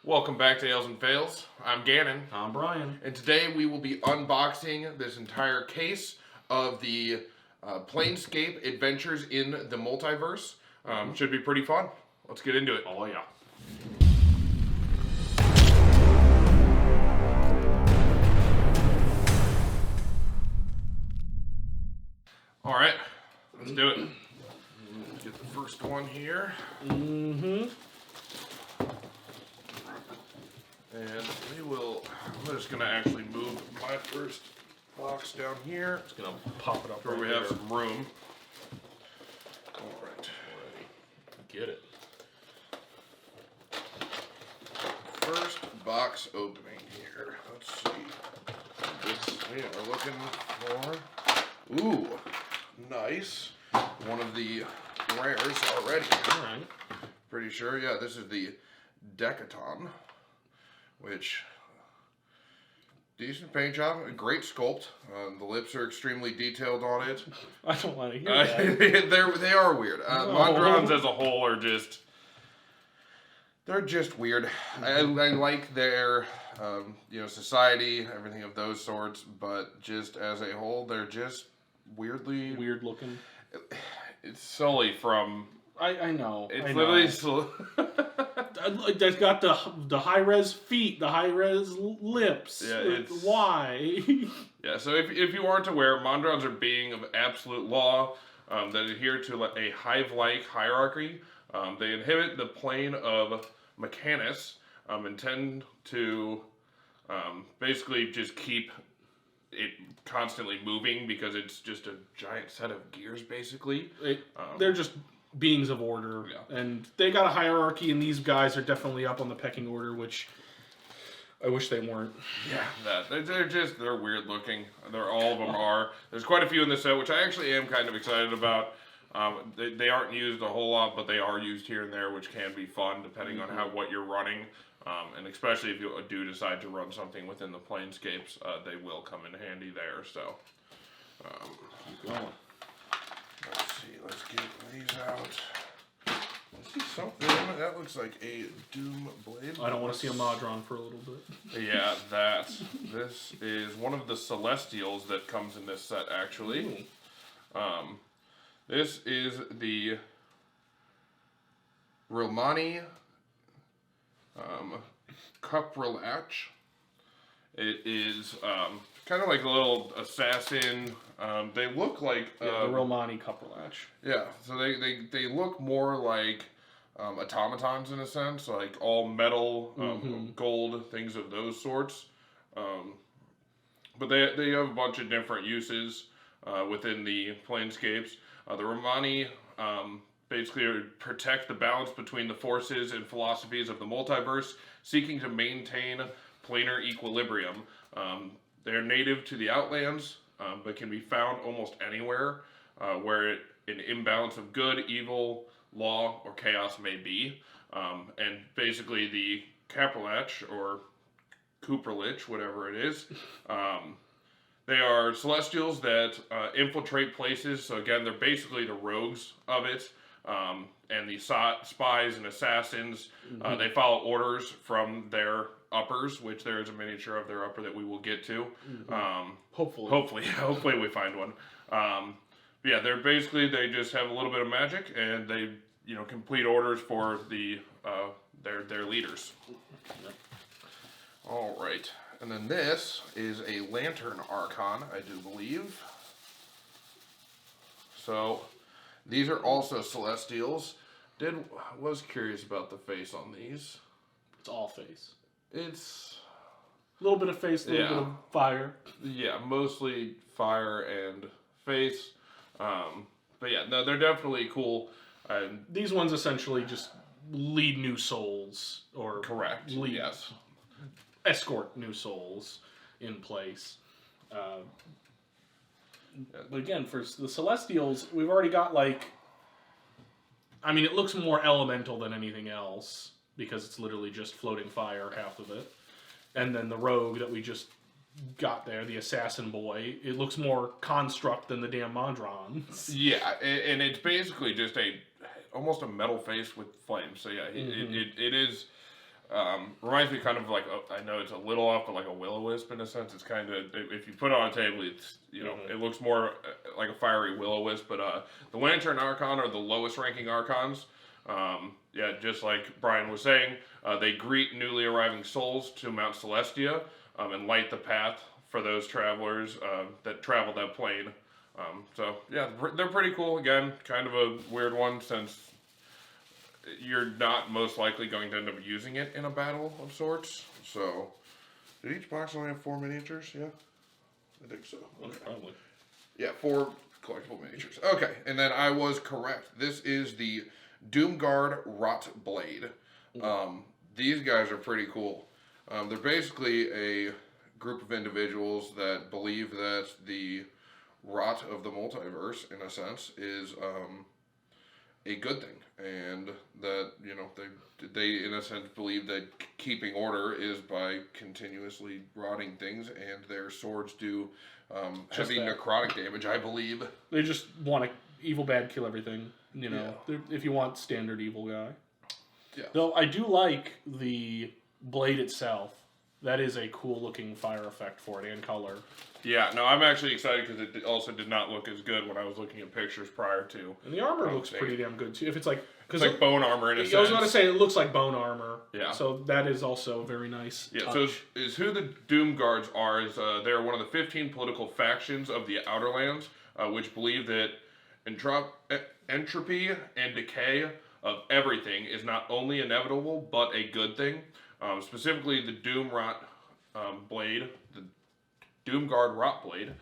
Welcome back to Ales and Fails. I'm Gannon. I'm Brian. And today we will be unboxing this entire case of the Planescape Adventures in the Multiverse. Should be pretty fun. Let's get into it. Oh, yeah. Alright, let's do it. Let's get the first one here. And I'm just going to actually move my first box down here. Just going to pop it up where right we have there. some room. Alright. Get it. First box opening here. Let's see. This we are looking for. Ooh, nice. One of the rares already. Alright. Pretty sure, yeah, this is the Decaton. Which, decent paint job, a great sculpt. The lips are extremely detailed on it. I don't want to hear that. They are weird. Mondrons as a whole are they're just weird. I like their, society, everything of those sorts, but just as a whole, they're just weirdly... Weird looking. It's solely from... I know. It's literally... They've got the high-res feet, the high-res lips. Yeah, it's... Why? Yeah, so if you aren't aware, Mondrons are being of absolute law that adhere to a hive-like hierarchy. They inhabit the plane of Mechanus and tend to basically just keep it constantly moving because it's just a giant set of gears, basically. They're just beings of order, yeah. And they got a hierarchy, and these guys are definitely up on the pecking order, which I wish they weren't. Yeah, they're weird looking. All of them are. There's quite a few in this set, which I actually am kind of excited about. They aren't used a whole lot, but they are used here and there, which can be fun depending on what you're running. And especially if you do decide to run something within the Planescapes, they will come in handy there. So, Keep going. Let's see. Let's get these out. I see something that looks like a Doom Blade. I don't want to see a Modron for a little bit. Yeah, this is one of the Celestials that comes in this set, actually. This is the Rilmani Cuprilach. It is kind of like a little assassin. They look like the Rilmani Cuprilach. Yeah, so they look more like automatons in a sense, like all metal, gold, things of those sorts. But they have a bunch of different uses within the Planescapes. The Rilmani basically protect the balance between the forces and philosophies of the multiverse, seeking to maintain planar equilibrium. They're native to the Outlands, but can be found almost anywhere where an imbalance of good, evil, law, or chaos may be. And basically the Cuprilach, or Cuprilach, whatever it is, they are Celestials that infiltrate places. So again, they're basically the rogues of it. And the spies and assassins, they follow orders from their uppers, which there is a miniature of their upper that we will get to. Hopefully we find one. Yeah, they just have a little bit of magic, and they complete orders for their leaders. All right, and then this is a Lantern Archon, I do believe. So these are also Celestials. Was curious about the face on these. It's all face. It's a little bit of face, a little bit of fire. Yeah, mostly fire and face. But yeah, no, they're definitely cool. These ones essentially just lead new souls, or correct. Yes. Escort new souls in place. But again, for the Celestials, we've already got it looks more elemental than anything else, because it's literally just floating fire, half of it. And then the rogue that we just got there, the assassin boy, it looks more construct than the damn Mondrons. Yeah, and it's basically just almost a metal face with flames. So yeah, it is Reminds me kind of like, I know it's a little off, but like a will-o-wisp in a sense. It's kind of, if you put it on a table, it's, you know, it looks more like a fiery will-o-wisp. But the Lantern Archon are the lowest ranking Archons. Yeah, just like Brian was saying, they greet newly arriving souls to Mount Celestia and light the path for those travelers that travel that plane. So, yeah, they're pretty cool. Again, kind of a weird one since you're not most likely going to end up using it in a battle of sorts. So, did each box only have 4 miniatures? Yeah? I think so. Okay. Probably. Yeah, 4 collectible miniatures. Okay, and then I was correct. This is the Doomguard Rot Blade. These guys are pretty cool. They're basically a group of individuals that believe that the rot of the multiverse, in a sense, is a good thing, and that, you know, they in a sense believe that keeping order is by continuously rotting things, and their swords do heavy necrotic damage, I believe. They just want to evil bad kill everything, you know. Yeah. If you want standard evil guy. Yeah. Though I do like the blade itself. That is a cool looking fire effect for it and color. Yeah, no, I'm actually excited because it also did not look as good when I was looking at pictures prior to. And the armor looks pretty damn good too. If it's like, it's like bone armor in a sense. I was going to say it looks like bone armor. Yeah. So that is also a very nice. Yeah. touch. So is who the Doomguards are? Is they're one of the 15 political factions of the Outer Lands, which believe that entropy and decay of everything is not only inevitable but a good thing. Specifically, the Doomrot blade, the Doomguard Rot Blade.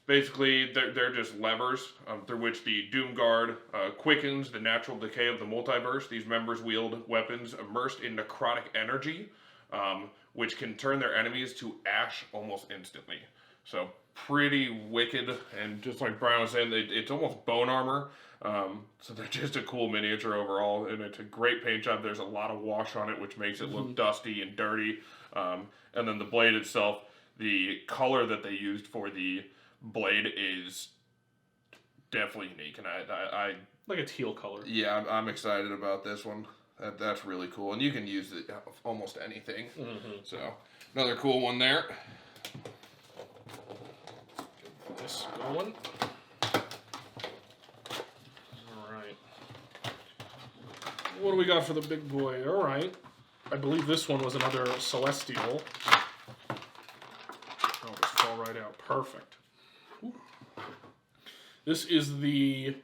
Basically, they're just levers through which the Doomguard quickens the natural decay of the multiverse. These members wield weapons immersed in necrotic energy, which can turn their enemies to ash almost instantly. So, pretty wicked, and just like Brian was saying, it's almost bone armor. So they're just a cool miniature overall, and it's a great paint job. There's a lot of wash on it, which makes it look dusty and dirty. And then the blade itself, the color that they used for the blade is definitely unique, and I like a teal color. Yeah, I'm excited about this one. That's really cool, and you can use it almost anything. So another cool one there. Get this going. What do we got for the big boy? All right. I believe this one was another Celestial. Oh, just fall right out. Perfect. Ooh. This is the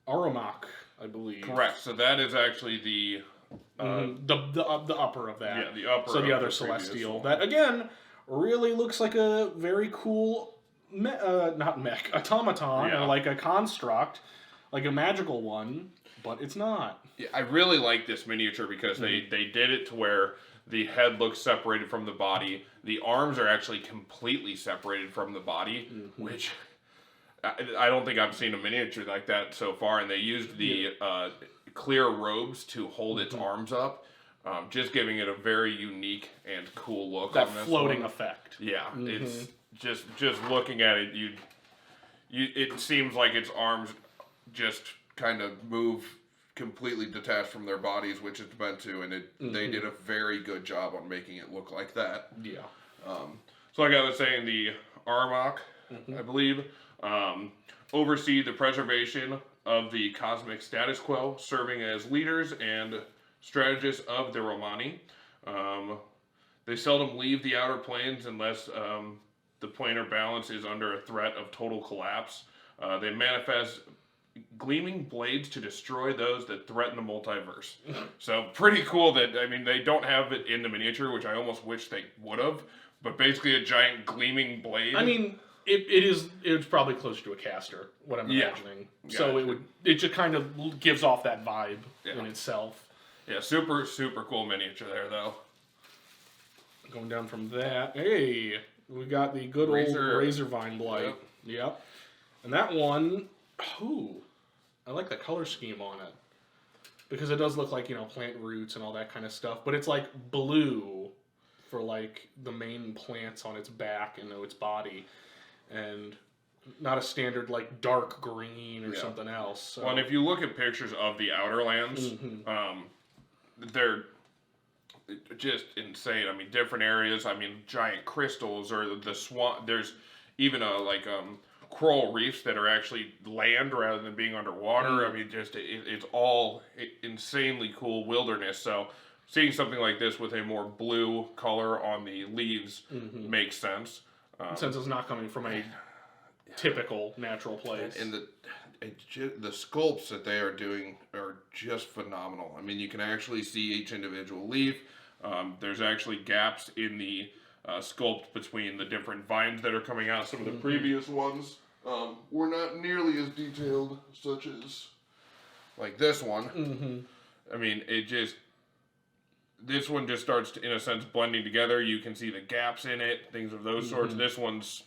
Aurumach, I believe. Correct. So that is actually the upper of that. Yeah, the upper. So the other Celestial. That, again, really looks like a very cool, automaton, or like a construct, like a magical one. But it's not. Yeah, I really like this miniature because they did it to where the head looks separated from the body. The arms are actually completely separated from the body, which I don't think I've seen a miniature like that so far. And they used the clear robes to hold its arms up, just giving it a very unique and cool look. That on this floating one. effect. Yeah, it's just looking at it, it seems like its arms just kind of move completely detached from their bodies, which it's meant to, and they did a very good job on making it look like that. Yeah. So like I was saying, the Aurumach, I believe, oversee the preservation of the cosmic status quo, serving as leaders and strategists of the Rilmani. They seldom leave the outer planes unless the planar balance is under a threat of total collapse. They manifest gleaming blades to destroy those that threaten the multiverse. So pretty cool that, I mean, they don't have it in the miniature, which I almost wish they would have, but basically a giant gleaming blade. I mean, it's probably closer to a caster, what I'm imagining. Yeah. So it just kind of gives off that vibe in itself. Yeah, super, super cool miniature there, though. Going down from that, hey, we got the good old Razorvine Blight. Yep. And that one, I like the color scheme on it. Because it does look like, plant roots and all that kind of stuff. But it's like blue for like the main plants on its back and its body. And not a standard like dark green or something else. So. Well, and if you look at pictures of the Outer Lands, just insane. I mean, different areas. I mean, giant crystals or the swamp. There's even coral reefs that are actually land rather than being underwater. I mean, just it's all insanely cool wilderness. So seeing something like this with a more blue color on the leaves makes sense. Since it's not coming from a typical natural place. And the sculpts that they are doing are just phenomenal. I mean, you can actually see each individual leaf. There's actually gaps in the sculpt between the different vines that are coming out. Some of the previous ones were not nearly as detailed, such as like this one. I mean, this one just starts to, in a sense, blending together. You can see the gaps in it, things of those sorts. This one's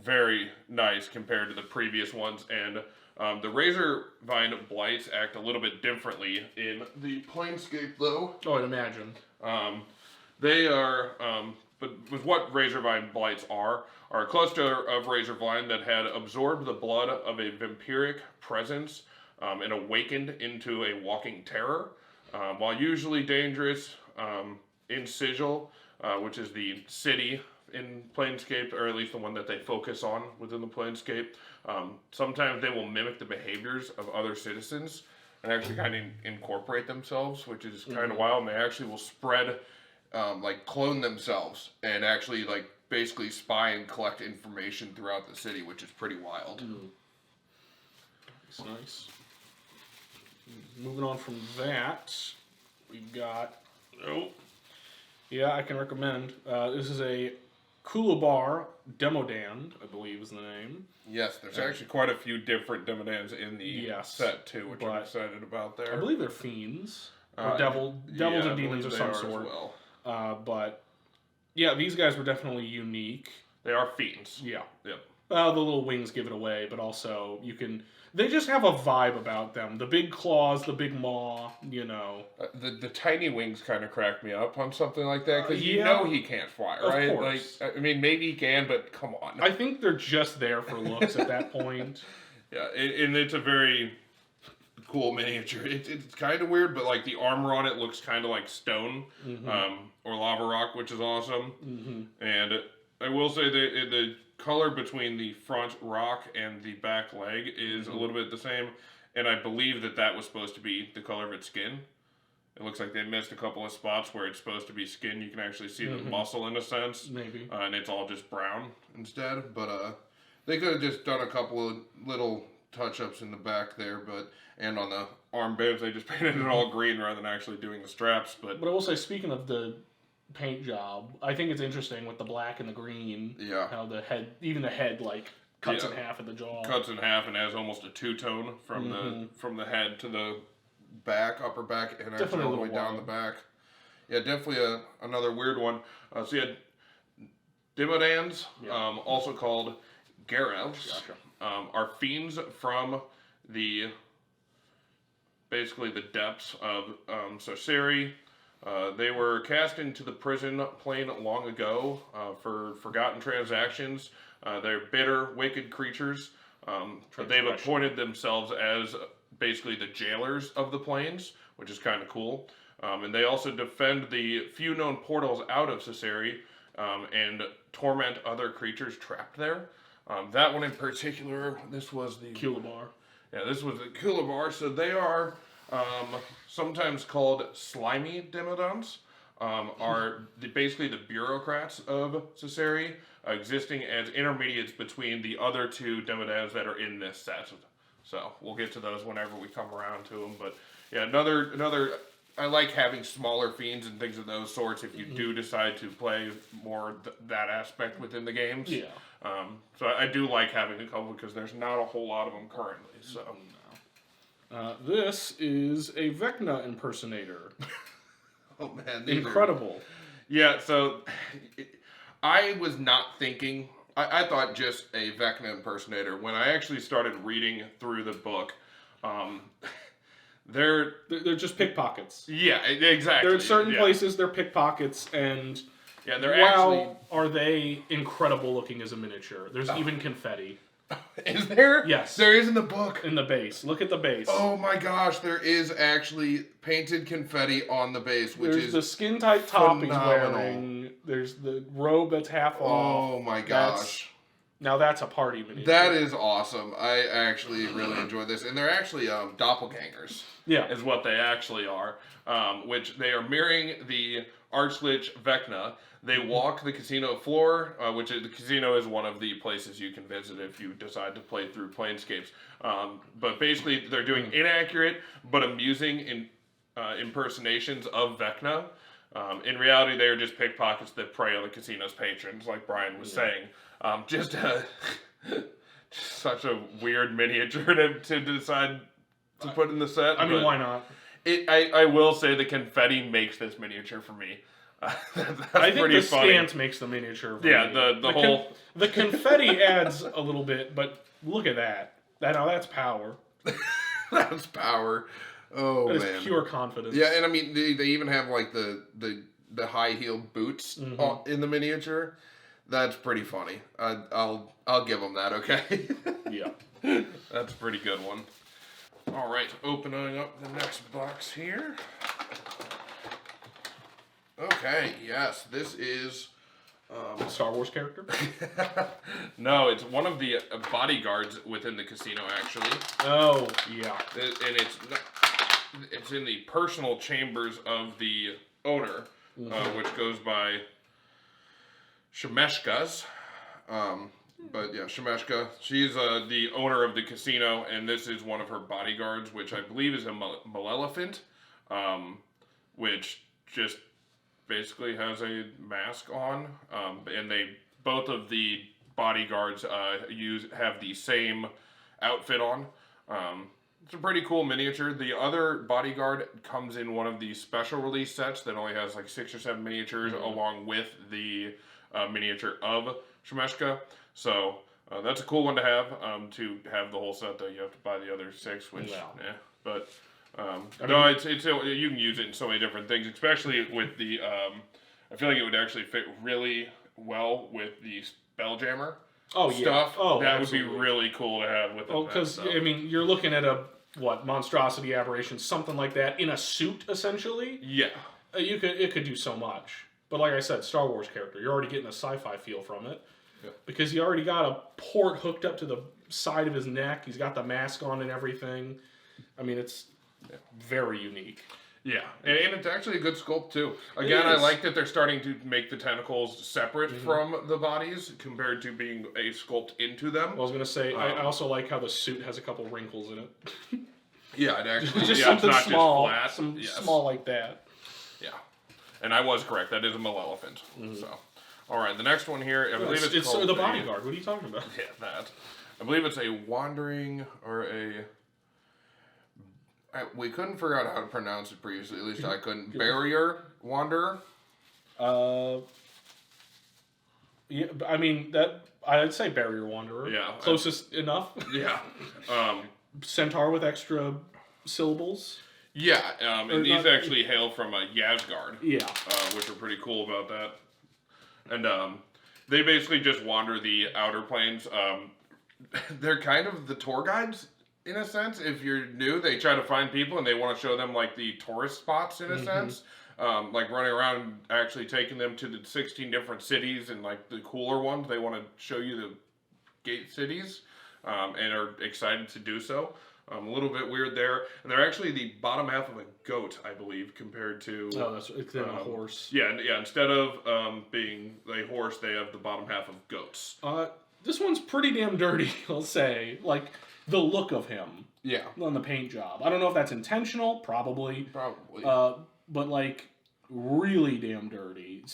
very nice compared to the previous ones, and the Razorvine Blights act a little bit differently in the Planescape, though. Oh, I'd imagine. They are, but with what Razorvine Blights are a cluster of Razorvine that had absorbed the blood of a vampiric presence and awakened into a walking terror. While usually dangerous in Sigil, which is the city in Planescape, or at least the one that they focus on within the Planescape, sometimes they will mimic the behaviors of other citizens and actually kind of incorporate themselves, which is kind of wild. And they actually will spread, like clone themselves and actually like basically spy and collect information throughout the city, which is pretty wild. Nice. Moving on from that, we got... Yeah, I can recommend. This is a Kelubar Demodand, I believe is the name. Yes, there's actually quite a few different Demodands in the set too, which I'm excited about there. I believe they're fiends. Or devils or demons of some sort. Well. But, yeah, these guys were definitely unique. They are fiends. Yeah. Yep. The little wings give it away, but also you can... They just have a vibe about them. The big claws, the big maw, you know. The tiny wings kind of crack me up on something like that, because you know he can't fly, right? Of course. Like, I mean, maybe he can, but come on. I think they're just there for looks at that point. Yeah, and it's a very cool miniature. It's kind of weird, but like the armor on it looks kind of like stone or lava rock, which is awesome. And I will say that the color between the front rock and the back leg is a little bit the same, and I believe that was supposed to be the color of its skin. It looks like they missed a couple of spots where it's supposed to be skin. You can actually see the muscle in a sense. Maybe. And it's all just brown instead. But they could have just done a couple of little touch-ups in the back there, and on the armbands they just painted it all green rather than actually doing the straps. But I will say, speaking of the paint job, I think it's interesting with the black and the green. Yeah. How the head, even the head, like cuts in half at the jaw. Cuts in half and has almost a two-tone from the head to the back, upper back, and actually all the way down the back. Yeah, definitely another weird one. So you had Demodands, also called Garelfs, are fiends from basically the depths of Sorcery. They were cast into the prison plane long ago for forgotten transactions. They're bitter, wicked creatures. They've appointed themselves as basically the jailers of the planes, which is kind of cool. And they also defend the few known portals out of Sorcery and torment other creatures trapped there. That one in particular, this was the... Kelubar. Yeah, this was the Kelubar. So they are... sometimes called slimy Demodands, are basically the bureaucrats of Sorcery, existing as intermediates between the other two Demodands that are in this set. So we'll get to those whenever we come around to them. But yeah, another. I like having smaller fiends and things of those sorts if you do decide to play more that aspect within the games. Yeah. So I do like having a couple because there's not a whole lot of them currently. So. This is a Vecna Impersonator. Oh man, incredible. Yeah, so I was not thinking. I thought just a Vecna Impersonator. When I actually started reading through the book, they're just pickpockets. Yeah, exactly. They're in certain places they're pickpockets, and they're actually are they incredible looking as a miniature. There's even confetti. Is there? Yes. There is in the book. In the base. Look at the base. Oh my gosh, there is actually painted confetti on the base, which There's is the skin tight top phenomenal. he's wearing. There's the robe that's half off. Oh my gosh. Now that's a party miniature. That is awesome. I actually really enjoy this. And they're actually doppelgangers. Yeah. Is what they actually are. Which they are mirroring the Archlich Vecna. They walk the casino floor, which the casino is one of the places you can visit if you decide to play through Planescapes. But basically, they're doing inaccurate but amusing impersonations of Vecna. In reality, they are just pickpockets that prey on the casino's patrons, like Brian was saying. Just such a weird miniature to decide to put in the set. I mean, why not? I will say the confetti makes this miniature for me. That's I think pretty the funny. stance makes the miniature. Yeah, the whole the confetti adds a little bit, but look at that. That's power. That's power. Oh that man, is pure confidence. Yeah, and I mean they even have like the high heeled boots in the miniature. That's pretty funny. I'll give them that. Okay. Yeah, that's a pretty good one. All right, opening up the next box here. Okay, yes, this is... Star Wars character? No, it's one of the bodyguards within the casino, actually. Oh, yeah. And it's in the personal chambers of the owner, which goes by Shemeshkas. But yeah, Shemeshka. She's the owner of the casino, and this is one of her bodyguards, which I believe is a Maelephant, which just... basically has a mask on, and both of the bodyguards have the same outfit on. It's a pretty cool miniature. The other bodyguard comes in one of the special release sets that only has like 6 or 7 miniatures along with the miniature of Shemeshka. So that's a cool one to have the whole set. Though you have to buy the other 6, which but. No, it's you can use it in so many different things, especially with the. I feel like it would actually fit really well with the Spelljammer stuff. Oh, that absolutely. would be really cool to have with it. Oh, because I mean, you're looking at a monstrosity aberration, something like that, in a suit essentially. Yeah, it could do so much. But like I said, Star Wars character, you're already getting a sci-fi feel from it. Yeah. Because you already got a port hooked up to the side of his neck. He's got the mask on and everything. I mean, it's very unique. Yeah, and it's actually a good sculpt too. Again, I like that they're starting to make the tentacles separate from the bodies compared to being a sculpt into them. I was going to say, I also like how the suit has a couple wrinkles in it. Yeah, it actually just something it's not small, just flat. Small like that. Yeah, and I was correct. That is a Maelephant. So, all right, the next one here, I believe it's called the bodyguard. What are you talking about? Yeah, that. I believe it's a wandering or a. We couldn't figure out how to pronounce it previously. At least I couldn't. Bariaur Wanderer. Yeah, I mean I'd say Bariaur Wanderer. Yeah, closest enough. Yeah. Centaur with extra syllables. Yeah, and these actually hail from Yasgard. Yeah. Which are pretty cool about that. And they basically just wander the outer planes. They're kind of the tour guides. In a sense, if you're new, they try to find people and they want to show them like the tourist spots in a sense. Like running around actually taking them to the 16 different cities and like the cooler ones. They want to show you the gate cities and are excited to do so. A little bit weird there. And they're actually the bottom half of a goat, I believe, compared to... Oh, that's it's a horse. Yeah, instead of being a horse, they have the bottom half of goats. This one's pretty damn dirty, I'll say. Like... the look of him, on the paint job. I don't know if that's intentional, probably. But like, really damn dirty.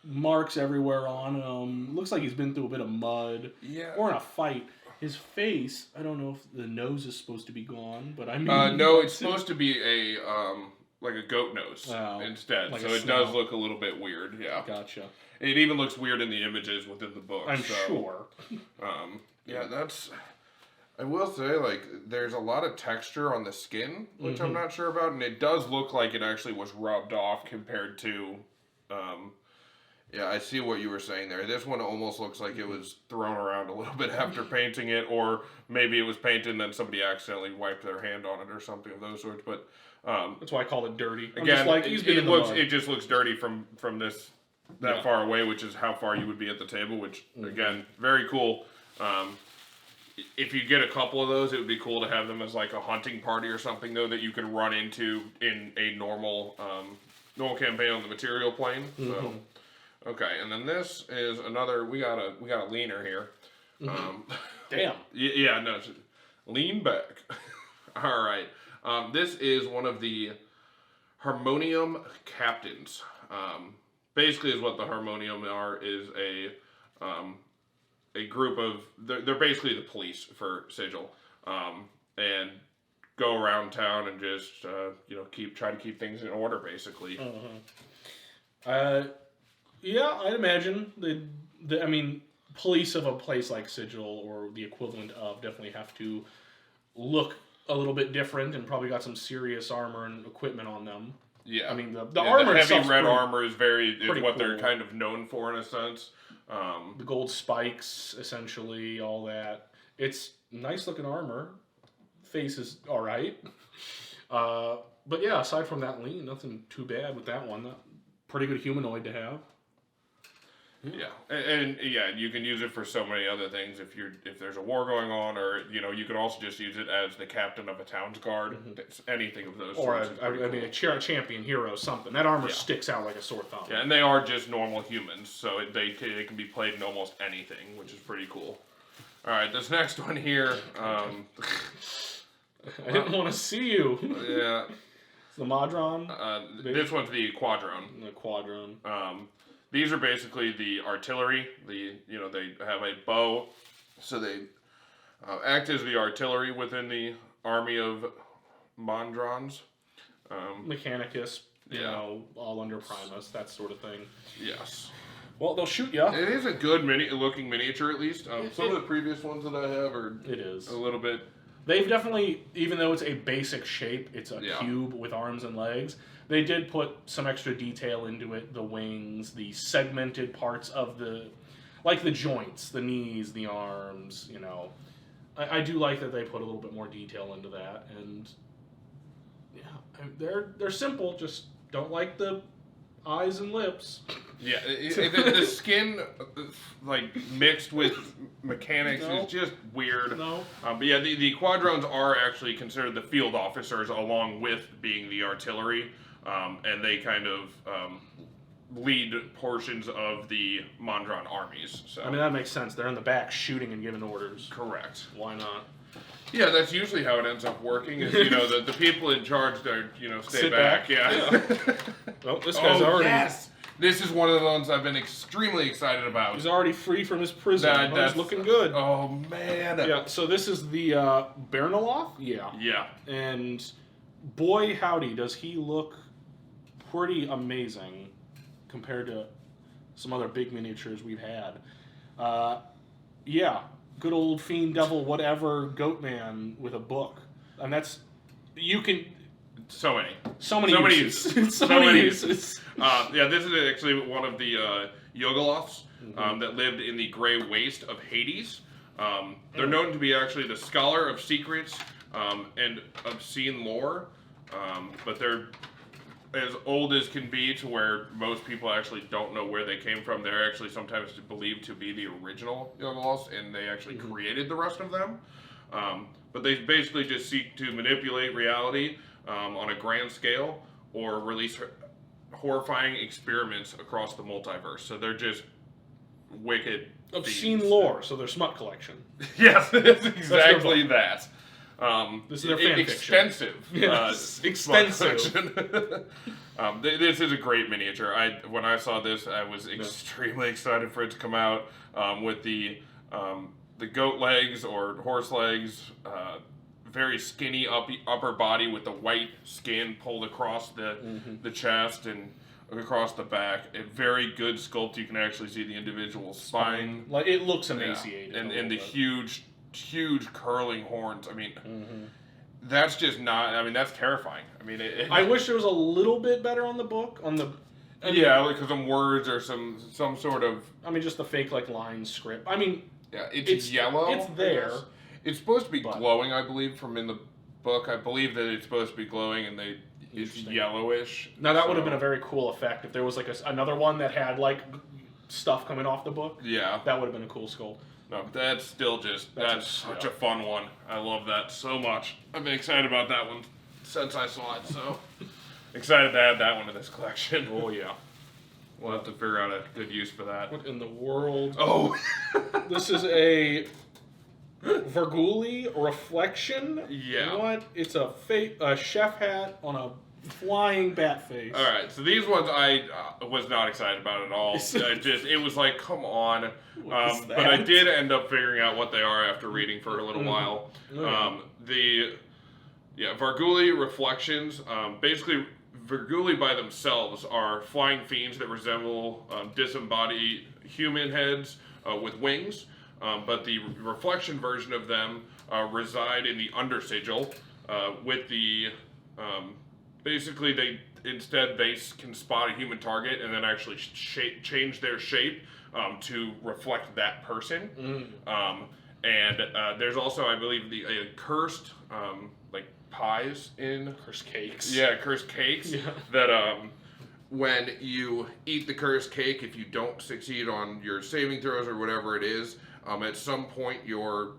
Marks everywhere on him. Looks like he's been through a bit of mud. Yeah. Or in a fight. His face, I don't know if the nose is supposed to be gone, but I mean... no, it's supposed to be a goat nose instead. Like so it does look a little bit weird, yeah. Gotcha. It even looks weird in the images within the book. I'm sure. Yeah, that's... I will say, like, there's a lot of texture on the skin, which I'm not sure about, and it does look like it actually was rubbed off compared to Yeah, I see what you were saying there. This one almost looks like it was thrown around a little bit after painting it, or maybe it was painted and then somebody accidentally wiped their hand on it or something of those sorts. But that's why I called it dirty. Again, it just looks dirty from that far away, which is how far you would be at the table. Which again, very cool. If you get a couple of those, it would be cool to have them as like a hunting party or something, though, that you could run into in a normal campaign on the material plane. So. Okay, and then this is another. We got a leaner here. Damn. Yeah, no, lean back. All right. This is one of the Harmonium Captains. Basically, is what the Harmonium are is a group of. They're basically the police for Sigil, and go around town and just try to keep things in order, basically. Yeah, I'd imagine police of a place like Sigil or the equivalent of definitely have to look a little bit different and probably got some serious armor and equipment on them. Yeah, I mean the armor, the heavy red armor is what cool. they're kind of known for in a sense. The gold spikes, essentially, all that. It's nice looking armor. Face is all right, but yeah, aside from that lean, nothing too bad with that one. Pretty good humanoid to have. Yeah, and you can use it for so many other things. If there's a war going on, or you can also just use it as the captain of a town's guard. Anything of those. Or sorts a champion hero, something. That armor sticks out like a sore thumb. Yeah, and they are just normal humans, so they can be played in almost anything, which is pretty cool. All right, this next one here. I didn't want to see you. Yeah. It's the Modron. This one's the Quadrone. The Quadrone. These are basically the artillery. They have a bow, so they act as the artillery within the army of Mondrons. Mechanicus, all under Primus, that sort of thing. Yes. Well, they'll shoot you. It is a good looking miniature, at least. Some of the previous ones that I have are a little bit. They've definitely, even though it's a basic shape, it's a cube with arms and legs. They did put some extra detail into it, the wings, the segmented parts of the joints, the knees, the arms, I do like that they put a little bit more detail into that, and they're simple, just don't like the eyes and lips. Yeah, the skin, mixed with mechanics is just weird. No. But yeah, the Quadrones are actually considered the field officers along with being the artillery. And they kind of lead portions of the Mondron armies. So. That makes sense. They're in the back shooting and giving orders. Correct. Why not? Yeah, that's usually how it ends up working. Is the people in charge, stay back. Yeah. Well, this guy's already. Yes. This is one of the ones I've been extremely excited about. He's already free from his prison. He's looking good. Oh man. Yeah. So this is the Baernaloth. Yeah. Yeah. And boy, howdy, does he look pretty amazing compared to some other big miniatures we've had. Good old fiend devil whatever goat man with a book, and that's so many uses. This is actually one of the Yogoloths that lived in the Grey Waste of Hades. They're known to be actually the scholar of secrets and obscene lore, but they're as old as can be, to where most people actually don't know where they came from. They're actually sometimes believed to be the original Yogoloths, and they actually created the rest of them. But they basically just seek to manipulate reality on a grand scale, or release horrifying experiments across the multiverse. So they're just wicked obscene thieves. Lore, so they're smut collection. Yes, it's exactly that. This is their fan extensive. Yes, extensive. This is a great miniature. When I saw this, I was extremely excited for it to come out with the goat legs or horse legs, very skinny upper body with the white skin pulled across the chest and across the back. A very good sculpt. You can actually see the individual spine. Like, it looks emaciated. And the huge curling horns. That's just not. That's terrifying. I wish there was a little bit better on the book. Yeah, like some words or some sort of. I mean, just the fake like line script. I mean, yeah, it's yellow. It's there. It's supposed to be glowing, I believe, from in the book. I believe that it's supposed to be glowing, and it's yellowish. Now that would have been a very cool effect if there was like another one that had like stuff coming off the book. Yeah, that would have been a cool sculpt. No, but that's still that's such a fun one. I love that so much. I've been excited about that one since I saw it. So excited to add that one to this collection. Oh yeah. We'll have to figure out a good use for that. What in the world? Oh! This is a Vargouille Reflection? Yeah. What? It's a chef hat on a flying bat face. Alright, so these ones I was not excited about at all. It was like, come on. But I did end up figuring out what they are after reading for a little while. Vargouille Reflections, basically Vargouille by themselves are flying fiends that resemble disembodied human heads with wings, but the reflection version of them reside in the undersigil with the... basically, they can spot a human target and then actually change their shape to reflect that person. There's also, I believe, a cursed... pies in cursed cakes. Yeah, cursed cakes. Yeah. That when you eat the cursed cake, if you don't succeed on your saving throws or whatever it is, at some point you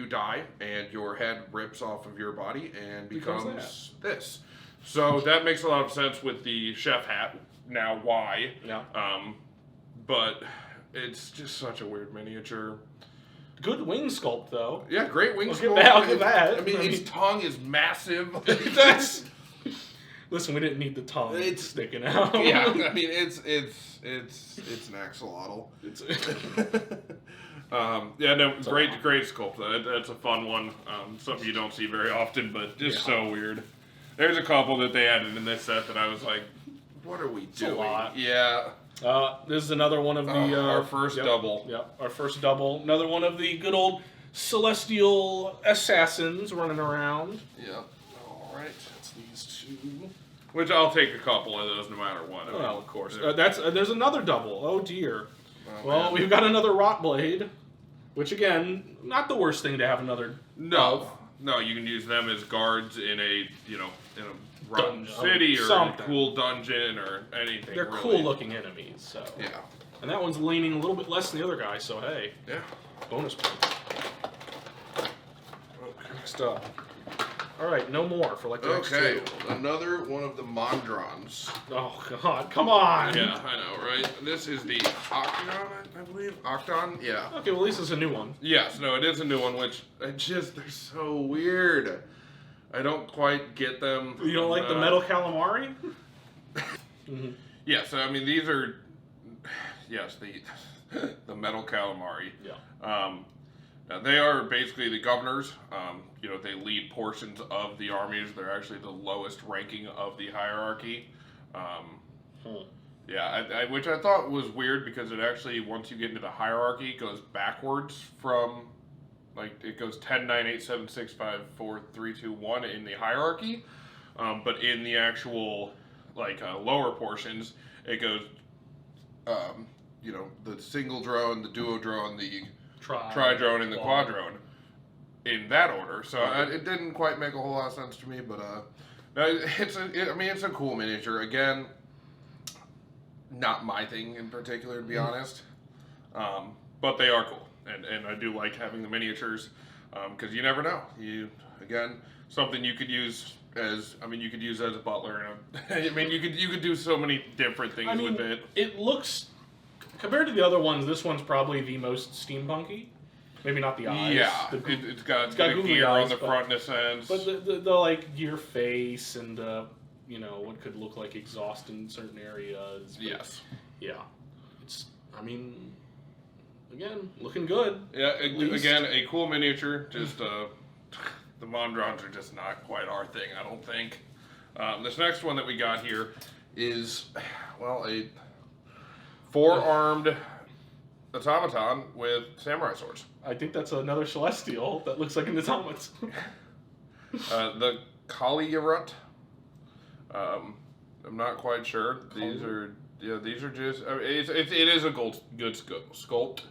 die and your head rips off of your body and becomes this. So that makes a lot of sense with the chef hat. Now why? Yeah. But it's just such a weird miniature. Good wing sculpt, though. Yeah, great wing sculpt. I'll give that. I mean, its tongue is massive. Listen, we didn't need the tongue sticking out. Yeah, I mean, it's an axolotl. Great sculpt. That's a fun one. Something you don't see very often, but just so weird. There's a couple that they added in this set that I was like, what are we doing? A lot. Yeah. This is another one of the... our first double. Yep, our first double. Another one of the good old celestial assassins running around. Yep. All right. That's these two. Which I'll take a couple of those no matter what. Well, of course. There's another double. Oh, dear. Well, we've got another Rotblade, which, again, not the worst thing to have another... No, you can use them as guards in a rotten city or a cool dungeon or anything. They're cool looking enemies, so. Yeah. And that one's leaning a little bit less than the other guy, so hey. Yeah. Bonus points. Next up. Alright, no more for like the next two. Another one of the Mondrons. Oh god, come on! Yeah, I know, right? This is the Octon, I believe? Octon? Yeah. Okay, well at least it's a new one. Yes, no, it is a new one, which they're so weird. I don't quite get them. You don't like the metal calamari? Yeah, so I mean these are the metal calamari. Yeah. They are basically the governors. They lead portions of the armies. They're actually the lowest ranking of the hierarchy. Yeah, which I thought was weird because it actually, once you get into the hierarchy, goes backwards from, it goes 10, 9, 8, 7, 6, 5, 4, 3, 2, 1 in the hierarchy. But in the actual, lower portions, it goes, the single drone, the duodrone, the Tridrone, and the Quadrone in that order. So it didn't quite make a whole lot of sense to me, but it's a cool miniature. Again, not my thing in particular, to be honest. But they are cool, and I do like having the miniatures because you never know. Something you could use as a butler. You could do so many different things with it. It looks. Compared to the other ones, this one's probably the most steampunky. Maybe not the eyes. Yeah, it's got gear eyes, on the front in a sense. But the gear face and what could look like exhaust in certain areas. But yes. Yeah. Again, looking good. Yeah, again, a cool miniature. Just the Mondrons are just not quite our thing, I don't think. This next one that we got here is, a 4-armed automaton with samurai swords. I think that's another celestial that looks like an automaton. The Kolyarut. I'm not quite sure. These are just. I mean, it is a good sculpt.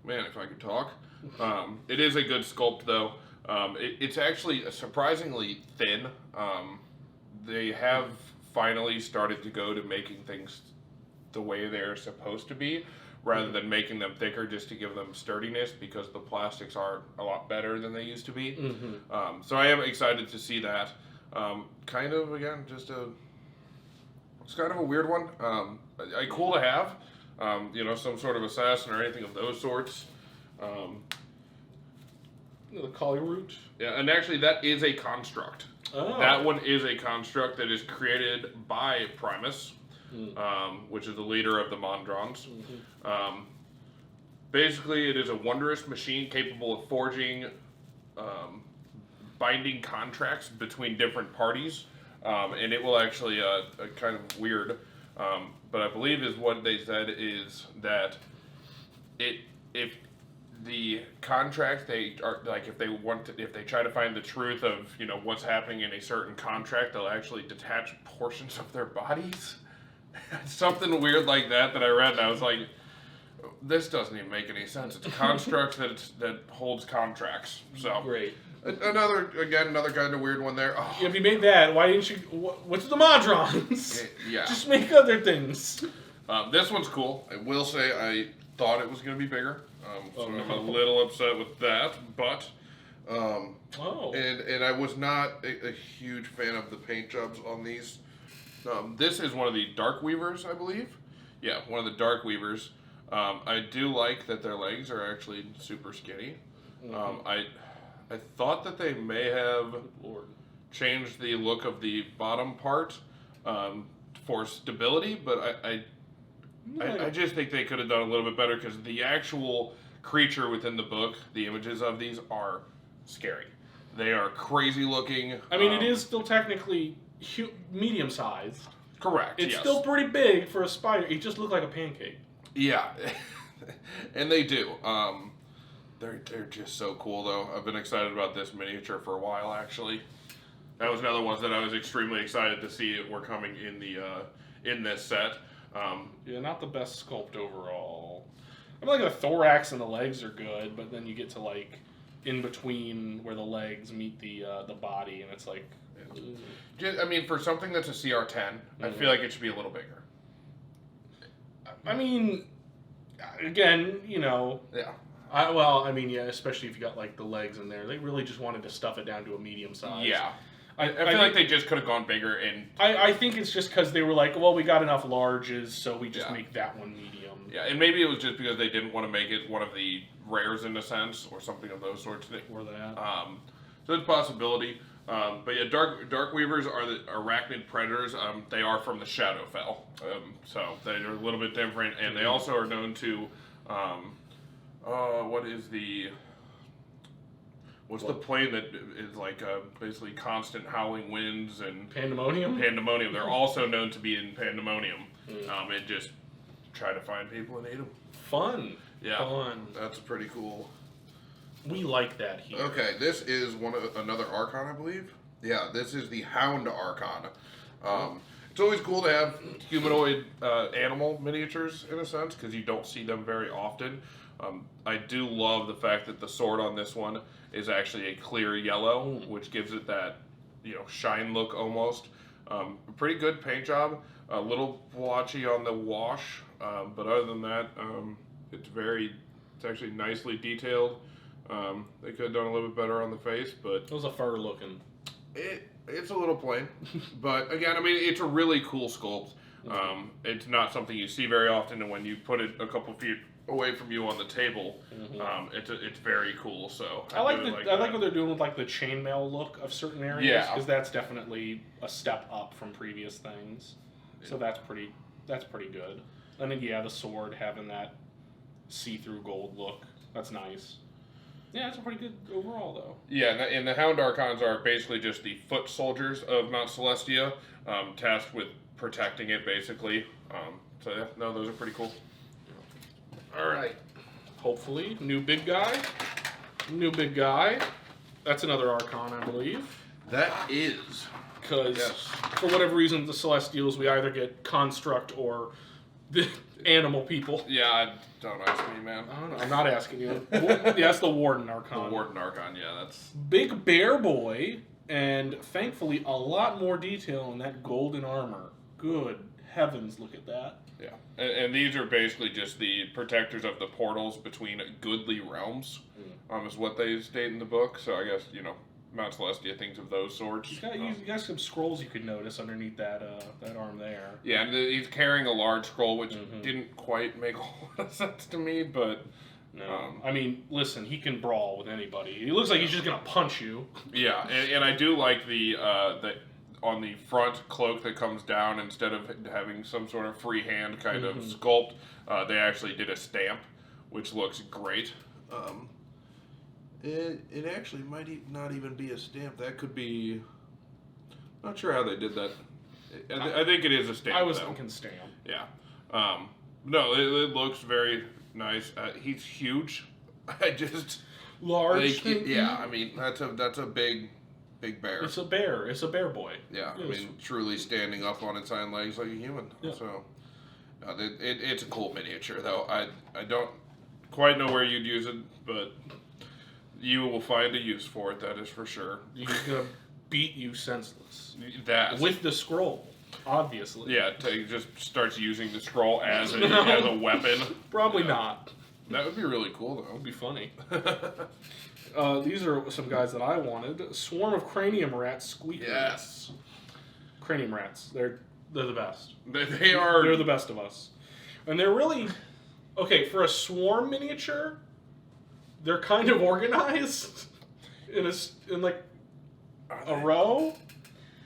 Man, if I could talk. It is a good sculpt though. It's actually surprisingly thin. They have finally started to go to making things the way they're supposed to be, rather than making them thicker just to give them sturdiness, because the plastics are a lot better than they used to be. So I am excited to see that. Kind of, again, it's kind of a weird one. Cool to have, some sort of assassin or anything of those sorts. The Kolyarut. Yeah, and actually that is a construct. Oh. That one is a construct that is created by Primus, which is the leader of the Mondrons. Basically, it is a wondrous machine capable of forging, binding contracts between different parties, and it will actually, kind of weird, but I believe is what they said is that if the contract they are like, if they try to find the truth of what's happening in a certain contract, they'll actually detach portions of their bodies. Something weird like that I read, and I was like, this doesn't even make any sense. It's a construct that holds contracts. So great. Another kind of weird one there. Oh. If you made that, why didn't you? What's the Mondrons? Yeah. Just make other things. This one's cool. I will say I thought it was going to be bigger. So I'm a little upset with that, but and I was not a huge fan of the paint jobs on these. This is one of the Darkweavers, I believe. Yeah, one of the Darkweavers. I do like that their legs are actually super skinny. I thought that they may have changed the look of the bottom part for stability, but I just think they could have done a little bit better, because the actual creature within the book, the images of these are scary. They are crazy looking. I mean, it is still technically medium sized. Correct. It's still pretty big for a spider. It just looked like a pancake. Yeah, and they do. They're just so cool though. I've been excited about this miniature for a while actually. That was another one that I was extremely excited to see were coming in the in this set. Yeah, not the best sculpt overall. I mean, like the thorax and the legs are good, but then you get to like in between where the legs meet the body, and it's like. I mean, for something that's a CR10, I feel like it should be a little bigger. I mean, again, Yeah. Especially if you got like the legs in there, they really just wanted to stuff it down to a medium size. Yeah. I feel like they just could have gone bigger, and I think it's just because they were like, well, we got enough larges, so we just make that one medium. Yeah, and maybe it was just because they didn't want to make it one of the rares in a sense, or something of those sorts. Or that. So it's a possibility. But yeah, Darkweavers are the arachnid predators. They are from the Shadowfell, so they're a little bit different, and they also are known to, what's the plane that is like basically constant howling winds and Pandemonium? Pandemonium. They're also known to be in Pandemonium, and just try to find people and eat them. Fun. Yeah, fun. That's pretty cool. We like that here. Okay, this is another Archon, I believe. Yeah, this is the Hound Archon. It's always cool to have humanoid animal miniatures, in a sense, because you don't see them very often. I do love the fact that the sword on this one is actually a clear yellow, which gives it that shine look almost. Pretty good paint job. A little blotchy on the wash, but other than that, it's actually nicely detailed. They could have done a little bit better on the face, but it was a fur looking. It's a little plain, but again, I mean, it's a really cool sculpt. It's not something you see very often, and when you put it a couple feet away from you on the table, it's very cool. So I like what they're doing with like the chainmail look of certain areas, because that's definitely a step up from previous things. So that's pretty good. And then the sword having that see-through gold look, that's nice. Yeah, it's a pretty good overall, though. Yeah, and the Hound Archons are basically just the foot soldiers of Mount Celestia, tasked with protecting it, basically. So, yeah, no, those are pretty cool. All right. Hopefully, new big guy. That's another Archon, I believe. That is because for whatever reason, the Celestials, we either get construct or the animal people. Yeah, don't ask me, man. I don't know. I'm not asking you. That's the Warden Archon. The Warden Archon, yeah, that's... Big bear boy, and thankfully a lot more detail in that golden armor. Good heavens, look at that. Yeah, and these are basically just the protectors of the portals between goodly realms, is what they state in the book. So I guess, Mount Celestia, things of those sorts. You got some scrolls you could notice underneath that arm there. Yeah, and he's carrying a large scroll, which didn't quite make a whole lot of sense to me, but... No. I mean, listen, he can brawl with anybody. He looks like he's just going to punch you. Yeah, and I do like the on the front cloak that comes down, instead of having some sort of freehand kind of sculpt, they actually did a stamp, which looks great. It actually might not even be a stamp. That could be... Not sure how they did that. I think it is a stamp, I was thinking stamp. Yeah. No, it looks very nice. He's huge. Large. Yeah, I mean, that's a big bear. It's a bear. It's a bear boy. Yeah, I mean, truly standing up on its hind legs like a human. Yeah. So, it's a cool miniature, though. I don't quite know where you'd use it, but you will find a use for it, that is for sure. He's going to beat you senseless. With the scroll, obviously. Yeah, he just starts using the scroll as a weapon. Probably not. That would be really cool, though. That would be funny. These are some guys that I wanted. Swarm of Cranium rats, squeakers. Yes. Cranium rats. They're the best. They are. They're the best of us. And they're really... Okay, for a swarm miniature, they're kind of organized in like a row.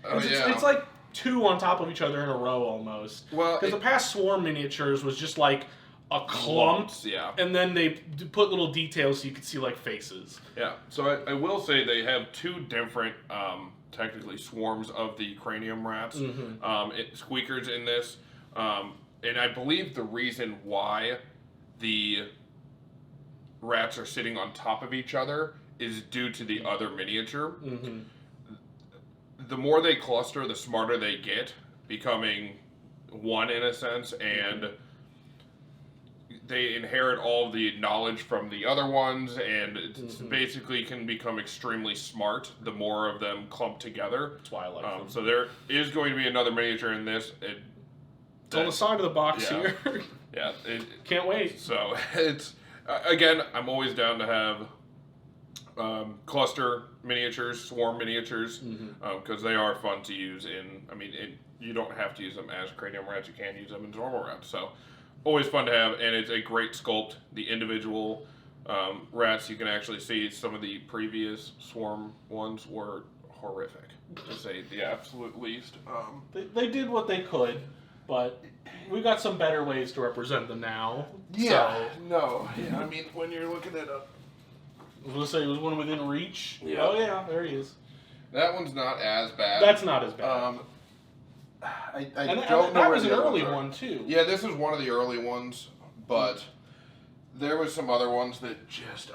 It's like two on top of each other in a row almost. Well, because the past swarm miniatures was just like a clump, and then they put little details so you could see like faces. Yeah. So I will say they have two different, technically swarms of the cranium rats, squeakers in this, and I believe the reason why the rats are sitting on top of each other is due to the other miniature. The more they cluster, the smarter they get, becoming one in a sense, and they inherit all the knowledge from the other ones, and it basically can become extremely smart the more of them clump together. That's why I like them. So there is going to be another miniature in this. It's on the side of the box here. Yeah. Can't wait. So it's, again, I'm always down to have cluster miniatures, swarm miniatures, because they are fun to use you don't have to use them as cranium rats, you can use them as normal rats. So always fun to have, and it's a great sculpt. The individual rats, you can actually see some of the previous swarm ones were horrific, to say the absolute least. They did what they could, but we got some better ways to represent them now. Yeah. I mean, when you're looking at I was going to say, it was one within reach. Yeah. Oh, yeah, there he is. That one's not as bad. That's not as bad. I and don't know. That was an early one, too. Yeah, this is one of the early ones, but there was some other ones that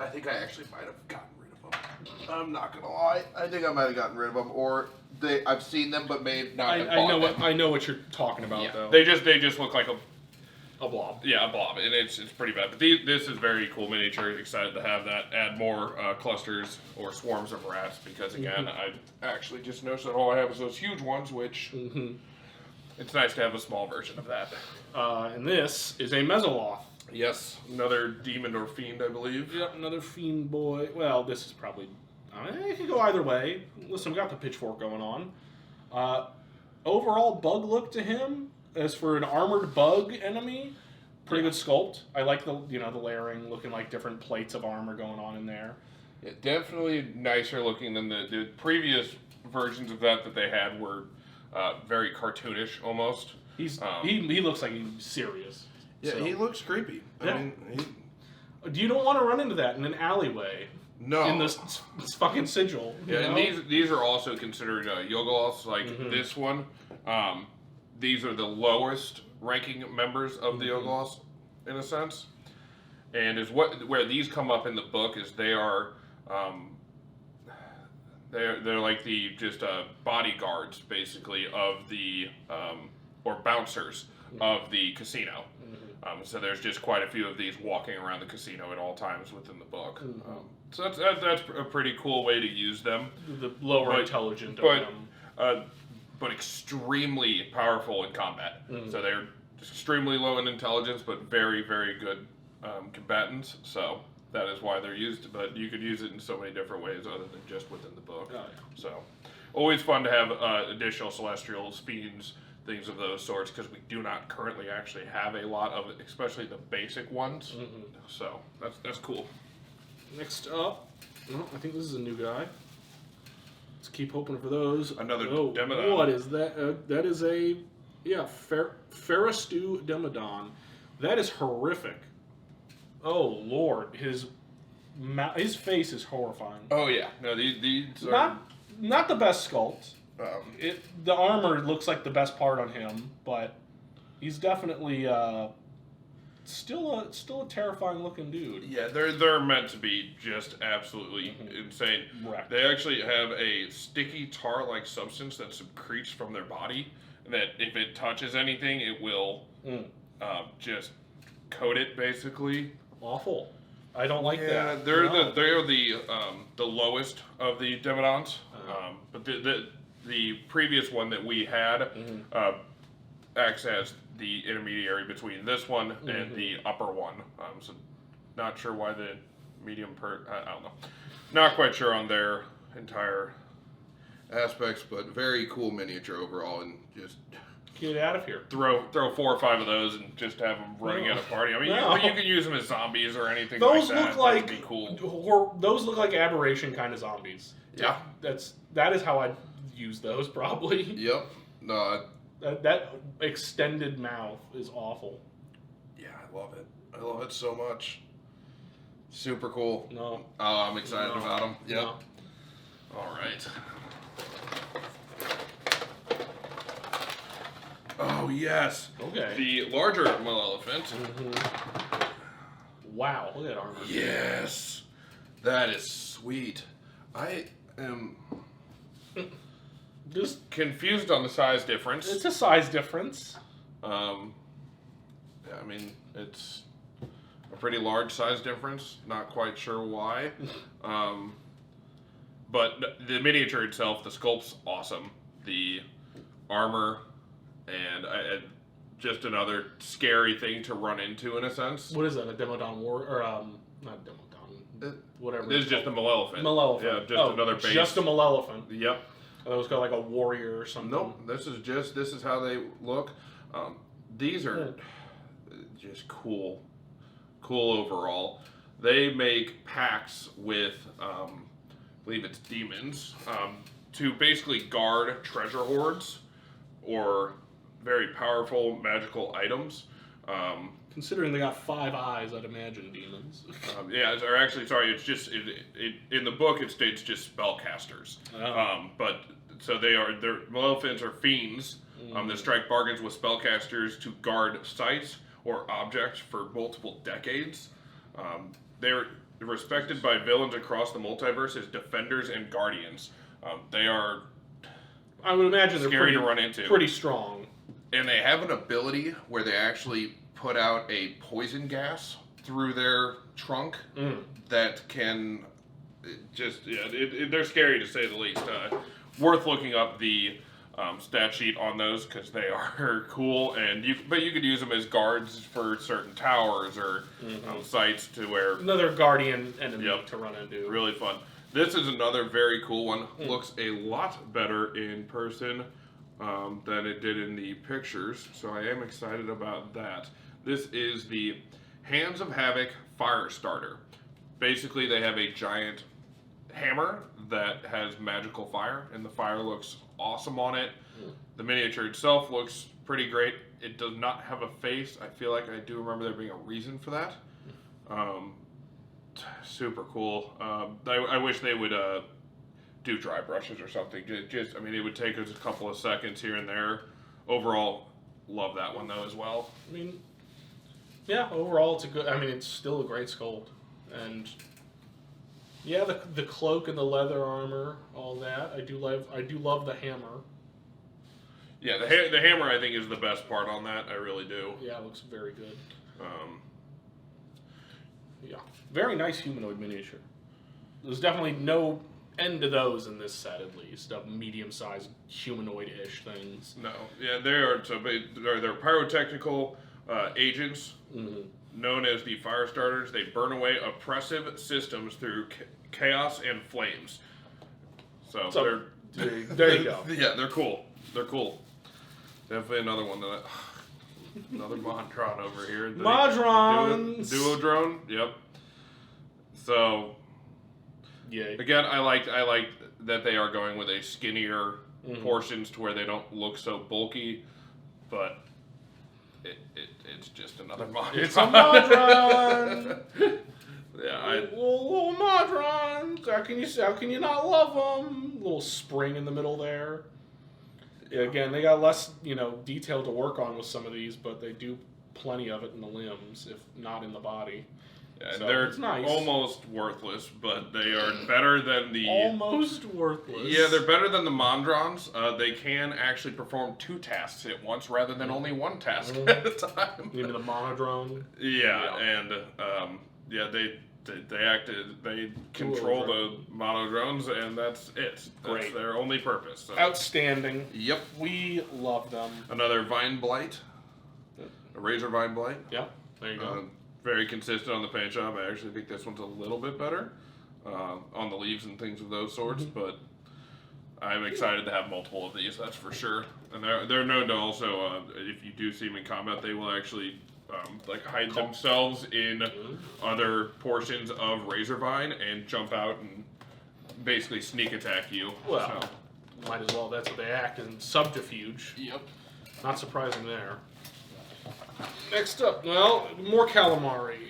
I think I actually might have gotten rid of them. I'm not going to lie. I think I might have gotten rid of them, or I've seen them, but may not have bought them. I know what you're talking about, though. They just look like a blob. Yeah, a blob, and it's pretty bad. But this is very cool miniature. Excited to have that. Add more clusters or swarms of rats, because again, I actually just noticed that all I have is those huge ones, which it's nice to have a small version of that. And this is a Mezzoloth. Yes, another demon or fiend, I believe. Yep, another fiend boy. Well, this is probably... it can go either way. Listen, we got the pitchfork going on. Overall bug look to him, as for an armored bug enemy, pretty good sculpt. I like the the layering, looking like different plates of armor going on in there. Yeah, definitely nicer looking than the previous versions of that they had were very cartoonish almost. He looks like he's serious. Yeah, so. He looks creepy. I mean, you don't want to run into that in an alleyway. No. In this fucking sigil. Yeah, and these are also considered Yogoloths, like this one. These are the lowest ranking members of the Yogoloths, in a sense. And where these come up in the book is they they're like the just bodyguards basically of the or bouncers of the casino. So there's just quite a few of these walking around the casino at all times within the book. So that's a pretty cool way to use them. The lower intelligent of them. But extremely powerful in combat. So they're extremely low in intelligence, but very, very good combatants. So that is why they're used. But you could use it in so many different ways other than just within the book. Oh, yeah. So always fun to have additional celestials, fiends, things of those sorts, because we do not currently actually have a lot of, especially the basic ones. So that's cool. Next up, I think this is a new guy. Let's keep hoping for those. Another Demodand. What is that? That is a Farastu Demodand. That is horrific. Oh Lord, his face is horrifying. Oh yeah, no, these are not the best sculpt. The armor looks like the best part on him, but he's definitely still a terrifying looking dude. Yeah, they're meant to be just absolutely insane. Right. They actually have a sticky tar-like substance that secretes from their body, that if it touches anything, it will just coat it basically. Awful. I don't like that. They're the lowest of the Demodants, but the previous one that we had acts as the intermediary between this one and the upper one. So not sure why the medium I don't know. Not quite sure on their entire aspects, but very cool miniature overall, and just get out of here. Throw 4 or 5 of those and just have them running at a party. I mean, you can use them as zombies or anything those like that. Look like, that'd be cool. Those look like aberration kind of zombies. Yeah. That is how I'd use those probably. Yep. No. That extended mouth is awful. Yeah, I love it. I love it so much. Super cool. No. Oh, I'm excited about them. Yep. No. All right. Oh, yes. Okay. The larger Maelephant. Wow, look at that armor. Yes. That is sweet. I am just confused on the size difference. It's a size difference. Yeah, I mean, it's a pretty large size difference. Not quite sure why. But the miniature itself, the sculpt's awesome. The armor, and just another scary thing to run into in a sense. What is that? A Demodand War or not Demodand? Whatever. This is just a Maelephant. Maelephant. Yeah, just another base. Just a Maelephant. Yep. I thought it was called like a warrior or something. Nope. This is how they look. These are just cool. Cool overall. They make pacts with I believe it's demons to basically guard treasure hoards or very powerful magical items. Considering they got 5 eyes, I'd imagine demons. Or actually, sorry, it's just in the book it states just spellcasters. But so their Maelephants are fiends that strike bargains with spellcasters to guard sites or objects for multiple decades. They're respected by villains across the multiverse as defenders and guardians. They are, I would imagine, they're scary to run into. Pretty strong. And they have an ability where they actually put out a poison gas through their trunk that can they're scary to say the least. Worth looking up the stat sheet on those because they are cool, but you could use them as guards for certain towers or sites to where another guardian enemy to run into. Really fun. This is another very cool one. Looks a lot better in person than it did in the pictures, so I am excited about that. This is the Hands of Havoc Fire Starter. Basically, they have a giant hammer that has magical fire, and the fire looks awesome on it. The miniature itself looks pretty great. It does not have a face. I feel like I do remember there being a reason for that. Super cool. I wish they would do dry brushes or something. I mean, it would take us a couple of seconds here and there. Overall, love that one though as well. I mean, yeah, overall it's it's still a great sculpt, and Yeah, the cloak and the leather armor, all that. I do love the hammer. Yeah, the hammer I think is the best part on that. I really do. Yeah, it looks very good. Yeah, very nice humanoid miniature. There's definitely no end to those in this set, at least, of medium-sized humanoid-ish things. No, yeah, they're pyrotechnical agents known as the fire starters. They burn away oppressive systems through chaos and flames. So there you go. Yeah, they're cool. They're cool. Definitely another one that another Modron over here. Modrons! Duodrone, yep. So, yeah. Again, I like that they are going with a skinnier portions to where they don't look so bulky, but it's just another Modron. It's a Modron! Yeah, little Modrons! How can you not love them? Little spring in the middle there. Yeah, again, they got less, detail to work on with some of these, but they do plenty of it in the limbs, if not in the body. Yeah, so they're it's nice. Almost worthless, but they are better than the... Almost worthless. Yeah, they're better than the Mondrons. They can actually perform 2 tasks at once rather than only 1 task at a time. Even the Monodrone. Yeah, and they control the Monodrones, and that's it. That's their only purpose. So. Outstanding. Yep. We love them. Another Vine Blight. A Razorvine Blight. Yep. There you go. Very consistent on the paint job. I actually think this one's a little bit better on the leaves and things of those sorts, but I'm excited to have multiple of these, that's for sure. And they're known to also, if you do see them in combat, they will actually hide themselves in other portions of Razorvine and jump out and basically sneak attack you. Well, might as well. That's what they act in. Subterfuge. Yep. Not surprising there. Next up, more calamari.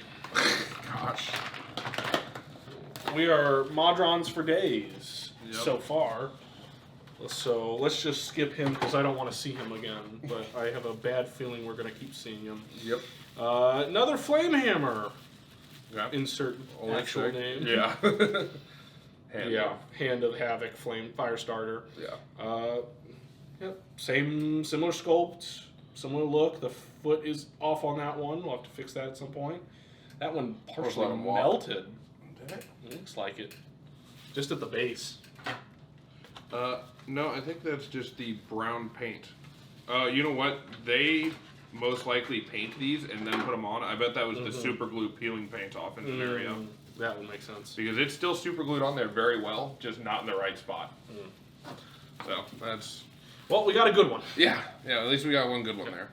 Gosh. We are Modrons for days so far. So let's just skip him because I don't want to see him again. But I have a bad feeling we're going to keep seeing him. Yep. Another Flamehammer. Yeah. Insert actual name. Yeah. Hand of Havoc, Fire Starter. Yeah. Similar sculpt, similar look. The foot is off on that one. We'll have to fix that at some point. That one partially melted. Did it? Looks like it. Just at the base. No, I think that's just the brown paint. You know what? They most likely paint these and then put them on. I bet that was the super glue peeling paint off in an area. That would make sense. Because it's still super glued on there very well, just not in the right spot. So, that's... Well, we got a good one. Yeah, at least we got one good one there.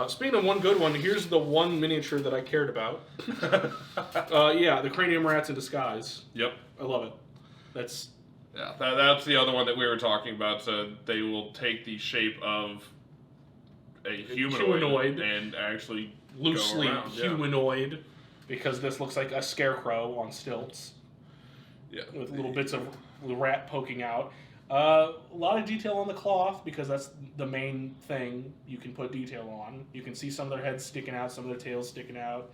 Speaking of one good one, here's the one miniature that I cared about. The Cranium Rats in Disguise. Yep. I love it. That's the other one that we were talking about. So they will take the shape of a humanoid and actually loosely go around. humanoid, because this looks like a scarecrow on stilts. Yeah. With little bits of rat poking out. A lot of detail on the cloth, because that's the main thing you can put detail on. You can see some of their heads sticking out, some of their tails sticking out.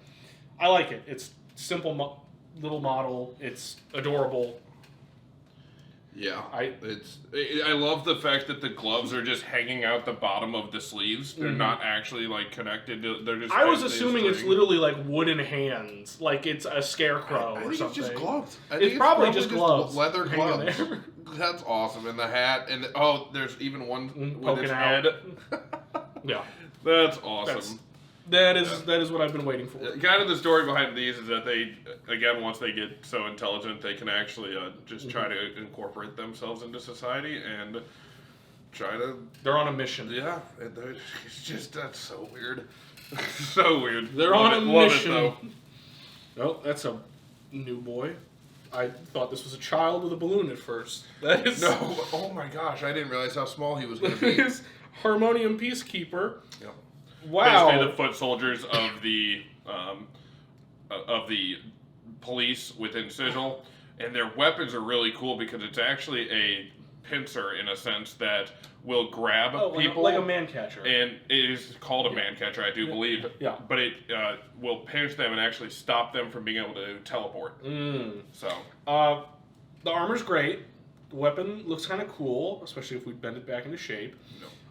I like it. It's simple little model. It's adorable. Yeah, I love the fact that the gloves are just hanging out the bottom of the sleeves. They're not actually connected. They're just. I was assuming it's literally like wooden hands, like it's a scarecrow or something. It's just gloves. It's probably just gloves. Leather gloves. That's awesome. And the hat, and there's even one with its head. Yeah, that's awesome. That is what I've been waiting for. Kind of the story behind these is that they, again, once they get so intelligent, they can actually just try to incorporate themselves into society and try to... They're on a mission. Yeah. It's just, that's so weird. So weird. They're on a mission. Love it, though. Oh, that's a new boy. I thought this was a child with a balloon at first. That is... No. Oh my gosh, I didn't realize how small he was going to be. His Harmonium Peacekeeper. Yep. Wow. Basically the foot soldiers of the police within Sigil, and their weapons are really cool because it's actually a pincer in a sense that will grab people. Like a man catcher. And it is called a man catcher, I do believe. Yeah. But it will pinch them and actually stop them from being able to teleport. So. The armor's great. The weapon looks kind of cool, especially if we bend it back into shape.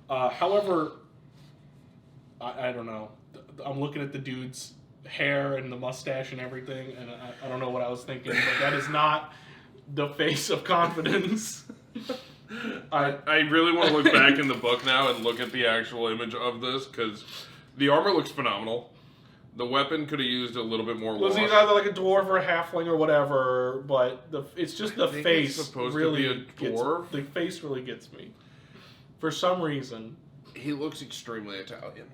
No. However, I don't know. I'm looking at the dude's hair and the mustache and everything, and I don't know what I was thinking, but that is not the face of confidence. I really want to look back in the book now and look at the actual image of this, because the armor looks phenomenal. The weapon could have used a little bit more wash. He's either like a dwarf or a halfling or whatever, but it's just the face. It's supposed really to be a dwarf. The face really gets me. For some reason. He looks extremely Italian.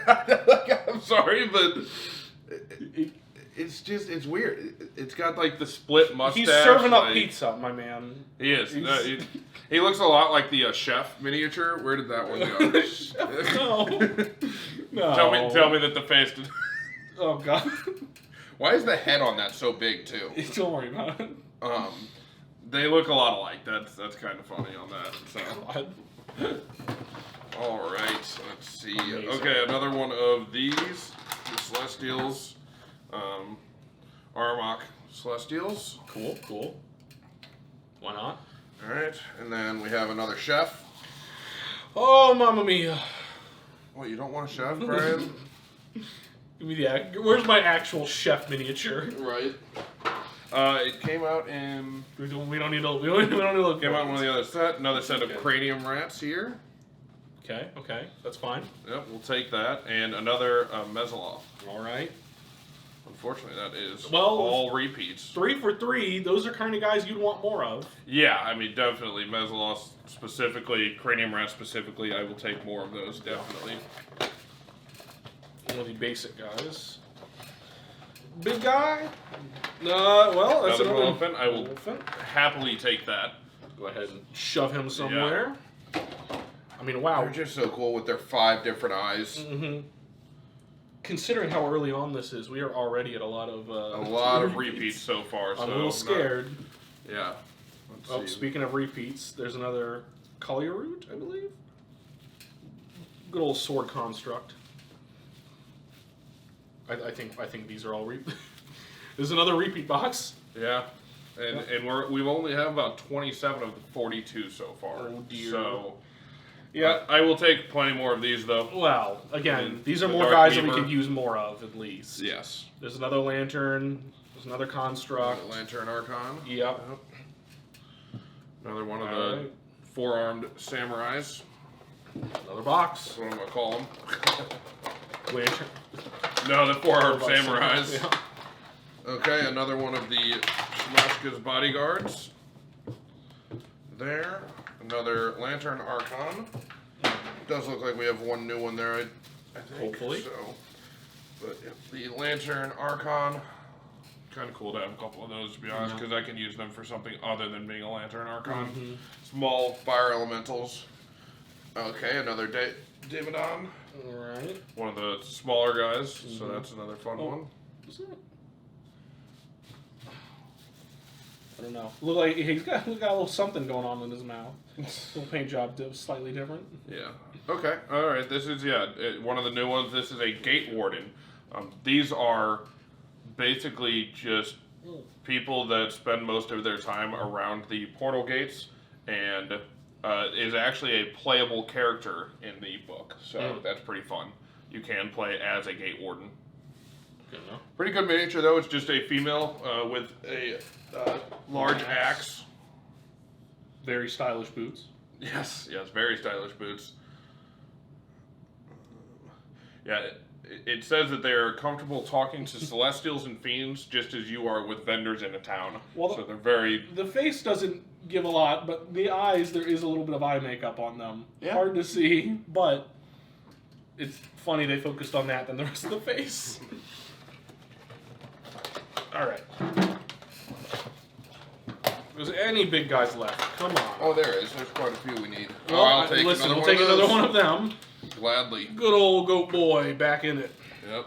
I'm sorry, but it's weird. It's got like the split mustache. He's serving up pizza, my man. He is. He looks a lot like the chef miniature. Where did that one go? No. Tell me that the face did. Oh God. Why is the head on that so big too? Don't worry about it. They look a lot alike. That's kind of funny on that. So. God. All right. Let's see. Amazing. Okay, another one of these. The Celestials. Aurumach Celestials. Cool. Why not? All right, and then we have another chef. Oh, mamma mia! What, you don't want a chef, Brian? Give me the. Where's my actual chef miniature? Right. It came out in. We don't need to. We don't need to look. Came out in one of the other set. Another set of Cranium rats here. Okay, that's fine. Yep, we'll take that, and another Mezzoloth. All right. Unfortunately, that is all repeats. 3 for 3. Those are kind of guys you'd want more of. Yeah, I mean, definitely. Mezzoloth specifically, Cranium Rat specifically, I will take more of those, definitely. One of the basic guys. Big guy? Well, that's another another elephant. I will happily take that. Go ahead and shove him somewhere. Yeah. I mean, wow. They're just so cool with their 5 different eyes. Mm-hmm. Considering how early on this is, we are already at a lot of repeats so far. I'm a little scared. Yeah. Let's see. Speaking of repeats, there's another Kolyarut, I believe. Good old sword construct. I think these are all There's another repeat box. Yeah. And we've only have about 27 of the 42 so far. Oh dear. So yeah, I will take plenty more of these though. Well, again, these are more guys that we could use more of at least. Yes. There's another lantern. There's another construct. Lantern Archon. Yep. Another one of the 4-armed samurais. Another box. That's what I'm gonna call them. Lantern. No, the 4-armed samurais. Yeah. Okay, another one of the Shemeshkas bodyguards. There. Another Lantern Archon. Does look like we have one new one there, I think. Hopefully. So, but the Lantern Archon, kind of cool to have a couple of those, to be honest, because I can use them for something other than being a Lantern Archon. Mm-hmm. Small fire elementals. Okay, another Demodand. Alright. One of the smaller guys, so that's another fun one. Is it? I don't know. Look like he's got a little something going on in his mouth. Little paint job slightly different. Yeah. Okay. All right. This is one of the new ones. This is a Gate Warden. These are basically just people that spend most of their time around the portal gates, and is actually a playable character in the book. So that's pretty fun. You can play as a Gate Warden. Good enough. Pretty good miniature though. It's just a female with a large axe. Very stylish boots. Yes, very stylish boots. Yeah, it says that they are comfortable talking to celestials and fiends just as you are with vendors in a town. Well, so they're very... The face doesn't give a lot, but the eyes, there is a little bit of eye makeup on them. Yeah. Hard to see, but it's funny they focused on that than the rest of the face. Alright. There's any big guys left. Come on. Oh, there is. There's quite a few we need. Well, I'll take listen, another we'll take another one of them. Gladly. Good old goat boy back in it. Yep.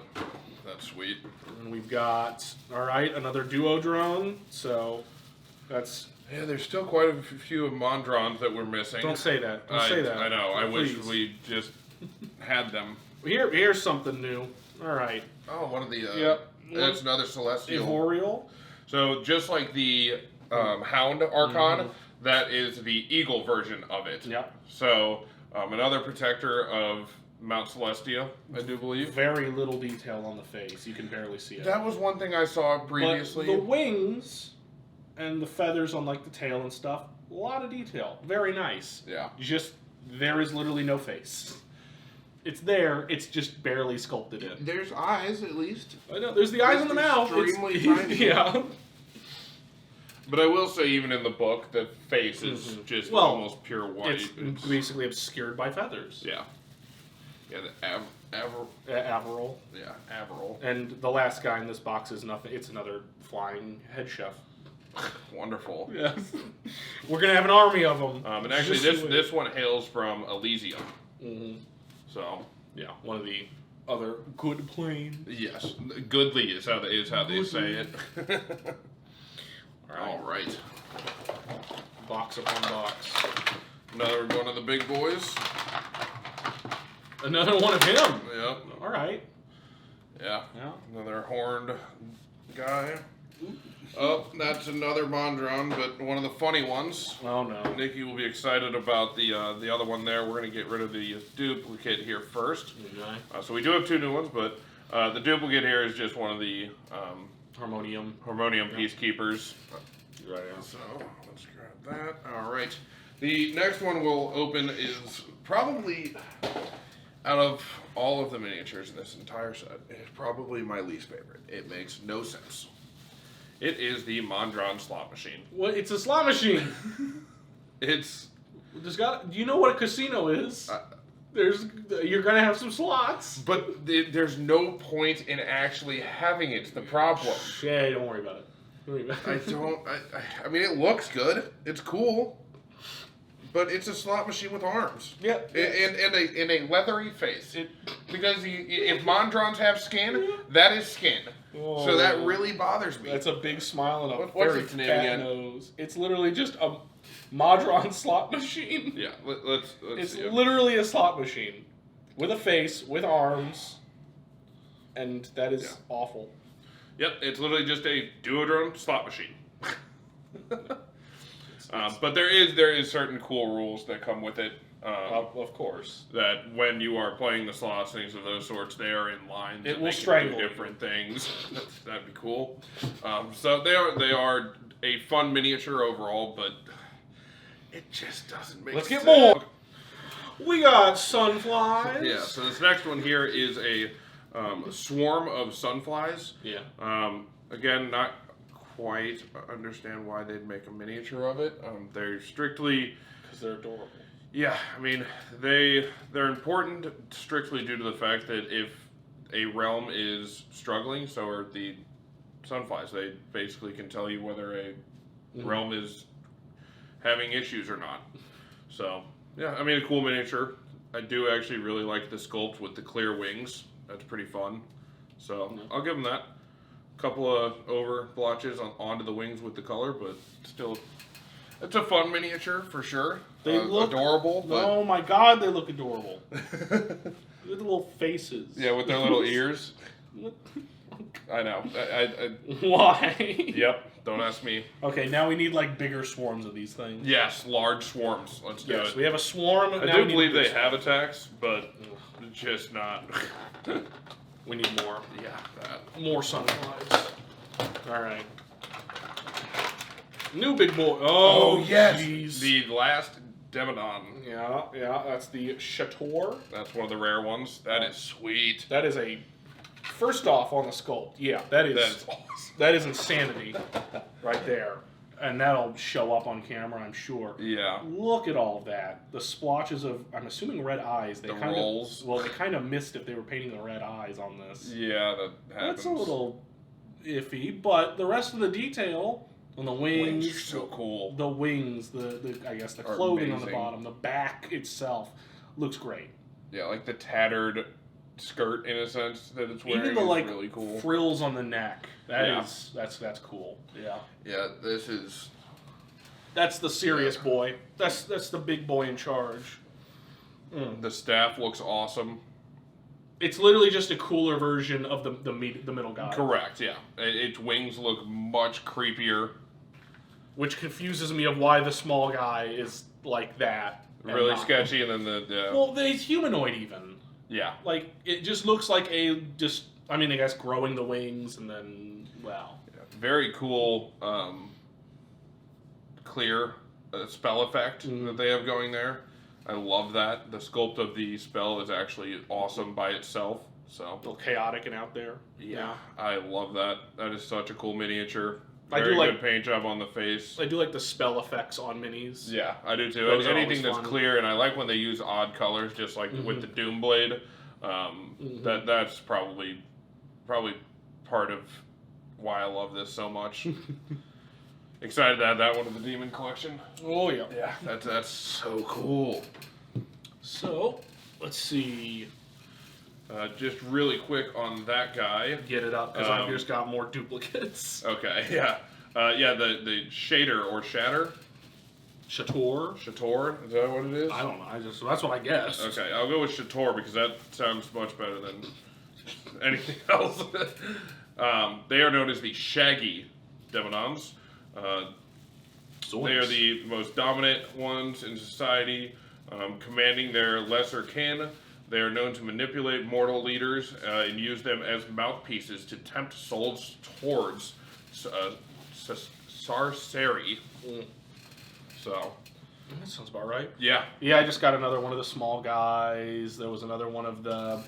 That's sweet. And we've got, alright, another Duodrone. So that's Yeah, there's still quite a few Mondrons that we're missing. Don't say that. Don't say that. I know. I Please. wish we just had them. Here's something new. All right. Oh, one of the... Yep. That's another Celestial. Avoral. So just like the Hound Archon, that is the Eagle version of it. Yep. So another protector of Mount Celestia, I do believe. Very little detail on the face. You can barely see it. That was one thing I saw previously. But the wings and the feathers on like the tail and stuff, a lot of detail. Very nice. Yeah. Just, there is literally no face. It's there, it's just barely sculpted in. There's eyes, at least. I know, there's the eyes and the mouth. Extremely tiny. Yeah. But I will say, even in the book, the face is just almost pure white. It's basically obscured by feathers. Yeah. Yeah, the Avoral. Yeah, Avoral. And the last guy in this box is nothing. It's another flying head chef. Wonderful. Yes. We're gonna have an army of them. And actually, this one hails from Elysium. So yeah, one of the other good planes. Yes, goodly is how they say it. All right. Box upon box. Another one of the big boys. Another one of him. Yep. All right. Yeah. Another horned guy. Oh, that's another Mondron, but one of the funny ones. Oh no. Nikki will be excited about the other one there. We're going to get rid of the duplicate here first. Okay. So we do have two new ones, but the duplicate here is just one of the Harmonium Peacekeepers. Right. So let's grab that. All right. The next one we'll open is probably, out of all of the miniatures in this entire set, it's probably my least favorite. It makes no sense. It is the Mondron slot machine. What? It's a slot machine. It's. Do you know what a casino is? You're gonna have some slots. But there's no point in actually having it. The problem. Yeah, don't worry about it. I mean, it looks good. It's cool. But it's a slot machine with arms. Yeah. And a leathery face. Because if Mondrons have skin, that is skin. Oh, so that really bothers me. That's a big smile and a what's very its name fat again? nose. It's literally just a Mondron slot machine. Yeah, let's it's see. Literally a slot machine. With a face, with arms. And that is awful. Yep, it's literally just a Duodrone slot machine. But there is certain cool rules that come with it. Of course. That when you are playing the slots, things of those sorts, they are in lines. It and will they can strangle do different things. That'd be cool. So they are a fun miniature overall, but it just doesn't make sense. Let's get more. We got sunflies. Yeah. So this next one here is a swarm of sunflies. Yeah. Again, not quite understand why they'd make a miniature of it. They're strictly because they're adorable. Yeah, I mean they're important strictly due to the fact that if a realm is struggling, so are the sunflies. They basically can tell you whether a realm is having issues or not. So yeah, I mean a cool miniature. I do actually really like the sculpt with the clear wings. That's pretty fun. So I'll give them that. Couple of over blotches onto the wings with the color, but still, it's a fun miniature for sure. They look adorable. But... Oh my god, they look adorable. With the little faces. Yeah, with their little ears. I know. Why? Yep. Don't ask me. Okay, now we need like bigger swarms of these things. Yes, large swarms. Let's do it. We have a swarm. I do believe they have attacks, but just not. We need more. Yeah, that. More sunflies. Alright. New big boy. Oh, yes. Geez. The last Demodand. Yeah, that's the Shator. That's one of the rare ones. That is sweet. That is a... First off, on the sculpt, yeah, that is awesome. That is insanity right there. And that'll show up on camera, I'm sure. Yeah. Look at all of that. The splotches of, I'm assuming red eyes. They rolls. Well, they kind of missed if they were painting the red eyes on this. Yeah, that happens. That's a little iffy, but the rest of the detail on the wings are so cool. The wings, I guess the clothing on the bottom, the back itself looks great. Yeah, like the tattered skirt in a sense that it's wearing. Even the like really cool. frills on the neck. That's cool. Yeah. Yeah, this is That's the serious boy. That's the big boy in charge. The staff looks awesome. It's literally just a cooler version of the middle guy. Correct, yeah. Its wings look much creepier. Which confuses me of why the small guy is like that. Really sketchy, and then Well, he's humanoid even. Yeah. Like, it just looks like I guess growing the wings and then, wow. Yeah. Very cool, clear spell effect that they have going there. I love that. The sculpt of the spell is actually awesome by itself. So A little chaotic and out there. Yeah, I love that. That is such a cool miniature. I Very do like good paint job on the face. I do like the spell effects on minis. Yeah, I do too. Those are Anything that's always fun. clear, and I like when they use odd colors, just like with the Doom Blade. That's probably part of why I love this so much. Excited to add that one to the Demon collection. Oh yeah. Yeah, that's so cool. So, let's see. Just really quick on that guy. Get it up, because I've just got more duplicates. Okay, yeah. The Shator or Shatter. Shator? Shator, is that what it is? I don't know. That's what I guess. Okay, I'll go with Shator because that sounds much better than anything else. They are known as the Shaggy Demodonds. They are the most dominant ones in society, commanding their lesser kin. They are known to manipulate mortal leaders and use them as mouthpieces to tempt souls towards sorcery. So, that sounds about right. Yeah. Yeah, I just got another one of the small guys. There was another one of the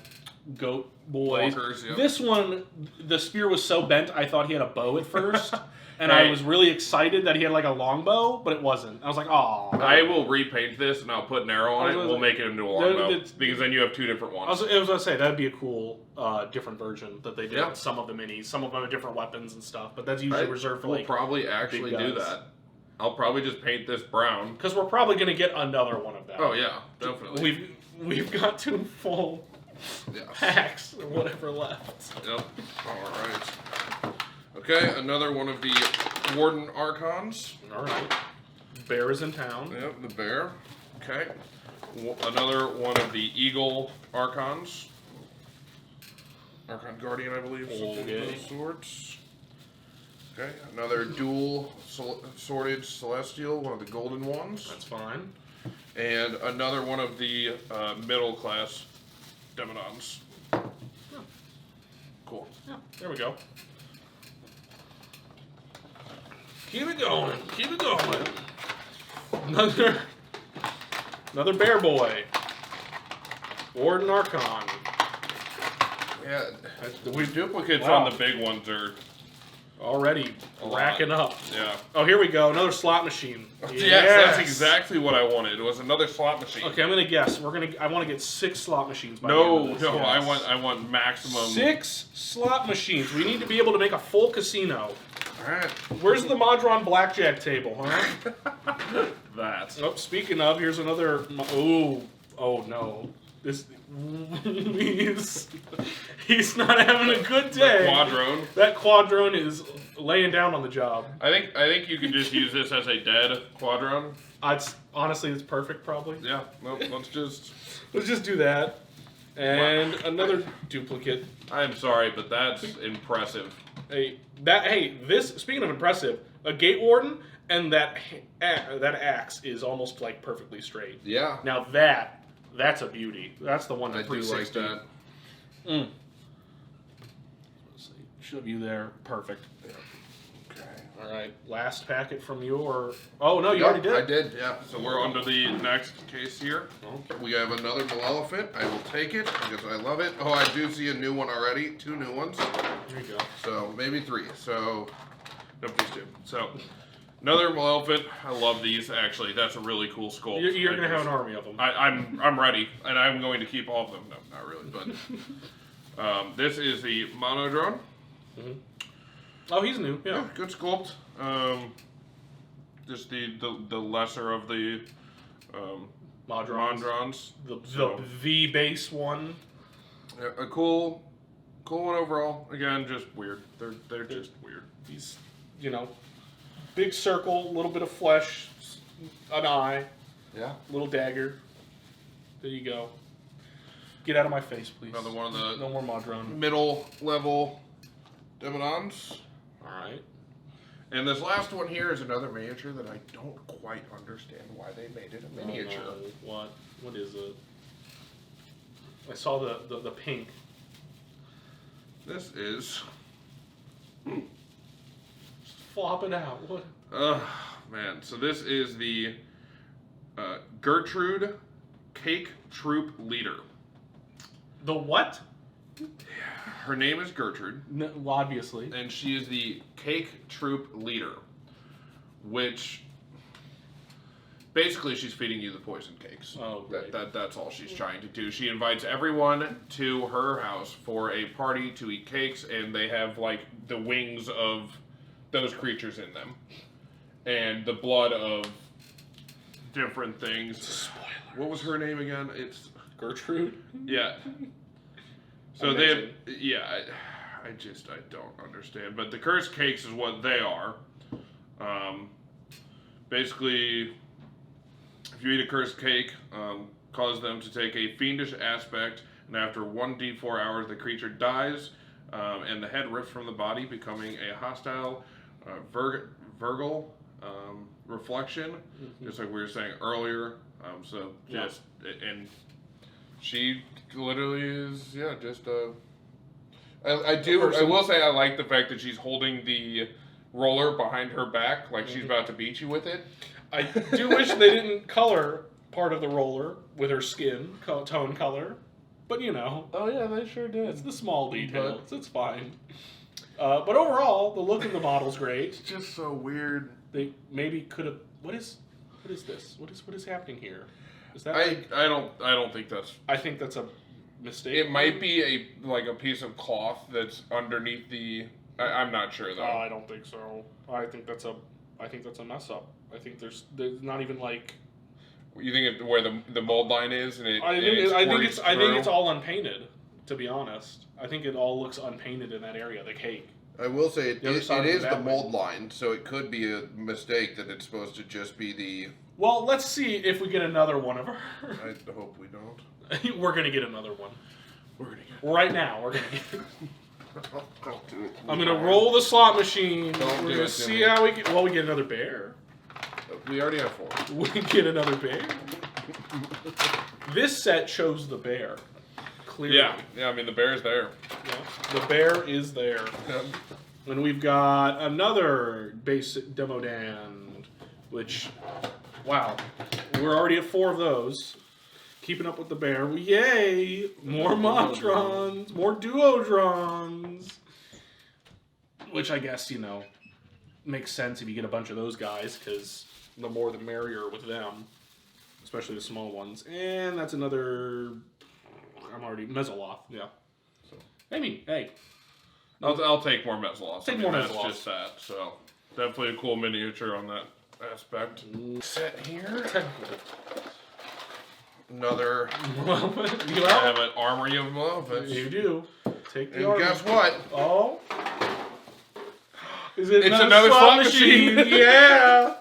goat boys. Walkers, yep. This one, the spear was so bent, I thought he had a bow at first. And I was really excited that he had like a longbow, but it wasn't. I was like, oh. I will repaint this and I'll put an arrow on it. We'll make it into a longbow. Because then you have two different ones. I was going to say, that'd be a cool different version that they did Yeah. with some of the minis. Some of them have different weapons and stuff, but that's usually reserved for like. We'll probably actually do that. I'll probably just paint this brown. Because we're probably going to get another one of them. Oh, yeah. Definitely. We've got 2 full packs or whatever left. Yep. Alright. Okay, another one of the Warden Archons. Alright. Bear is in town. Yep, the bear. Okay. Another one of the Eagle Archons. Archon Guardian, I believe. Something of those sorts. Okay, another dual sworded Celestial, one of the golden ones. That's fine. And another one of the middle class Demodonds. Yeah. Cool. Yeah, there we go. Keep it going. Keep it going. Another bear boy. Warden Archon. Yeah, we duplicates on the big ones are already racking up. Yeah. Oh, here we go. Another slot machine. Yes, that's exactly what I wanted. It was another slot machine. Okay, I'm gonna guess. I want to get 6 slot machines. By the No, end of this. Yes. I want maximum 6 slot machines. We need to be able to make a full casino. All right. Where's the Modron blackjack table, huh? That. Oh, speaking of, here's another. Oh no. This he's not having a good day. Quadrone. That Quadrone is laying down on the job. I think you could just use this as a dead Quadrone. Honestly, it's perfect, probably. Yeah. No, let's just do that. And another duplicate. I'm sorry, but that's impressive. This, speaking of impressive, a Gate Warden and that axe is almost like perfectly straight. Yeah. Now that's a beauty. That's the one that I do like that. Let's see. Shove you there. Perfect. Yeah. Okay. All right. Last packet from your. Oh no, you already did. I did. Yeah. So we're on to the next case here. Okay. We have another Maelephant. I will take it because I love it. Oh, I do see a new one already. 2 new ones. There you go. So maybe 3. So nope, these 2. So another Maelephant. I love these. Actually, that's a really cool sculpt. You're gonna have an army of them. I'm ready, and I'm going to keep all of them. No, not really, but this is the Monodrone. Mm-hmm. Oh, he's new. Yeah. Good sculpt. Just the lesser of the Modrons. The base one. Yeah, a cool one overall. Again, just weird. They're just weird. He's, Big circle, a little bit of flesh, an eye, little dagger. There you go. Get out of my face, please. Another one of the no more Modrone. middle level Demodonds. All right. And this last one here is another miniature that I don't quite understand why they made it a miniature. Oh, no. What is it? I saw the pink. This is... Just flop it out. What? Man. So this is the Gertrude Cake Troop Leader. The what? Her name is Gertrude. No, obviously. And she is the Cake Troop Leader, which basically she's feeding you the poison cakes. Oh, great. That's all she's trying to do. She invites everyone to her house for a party to eat cakes, and they have like the wings of those creatures in them, and the blood of different things. Spoiler. What was her name again? It's Gertrude? Yeah. So amazing. I don't understand. But the cursed cakes is what they are. Basically, if you eat a cursed cake, cause them to take a fiendish aspect, and after 1d4 hours, the creature dies, and the head rips from the body, becoming a hostile Vargouille Reflection, just like we were saying earlier. And she literally is, just I will say I like the fact that she's holding the roller behind her back, like she's about to beat you with it. I do wish they didn't color part of the roller with her skin, tone color. But you know. Oh yeah, they sure did. It's the small details. It's fine. But overall, the look of the model's great. It's just so weird. They maybe could have. What is this? What is happening here? Is that? I don't think that's. I think that's a mistake. It might be a piece of cloth that's underneath the. I'm not sure though. I don't think so. I think that's a mess up. I think there's not even like. You think where the mold line is, and I think it's all unpainted. To be honest, I think it all looks unpainted in that area. The cake. I will say it is the mold way. line, so it could be a mistake that it's supposed to just be the. Well, let's see if we get another one of her. I hope we don't. We're gonna get another one. We're gonna get. Right now, we're gonna get. Don't do it. I'm gonna roll the slot machine. Don't we're do gonna it, see Jimmy. how we get. Well, we get another bear. We already have 4. We get another bear. This set shows the bear. Clearly. Yeah. I mean, the bear's there. Yeah, the bear is there. And we've got another basic Demodand, which, wow, we're already at 4 of those. Keeping up with the bear. Yay! More Motrons, more Duodrones. Which I guess, makes sense if you get a bunch of those guys, because the more the merrier with them. Especially the small ones. And that's another... Mezzoloth, yeah. So. Hey. I'll take more Mezzoloth. Take more That's Mezzoloth. just that. So definitely a cool miniature on that aspect. Set here. Another. You I have an armory of Maelephant. You do. Take the And armor. guess what? Oh. Is it It's another slot machine. Yeah.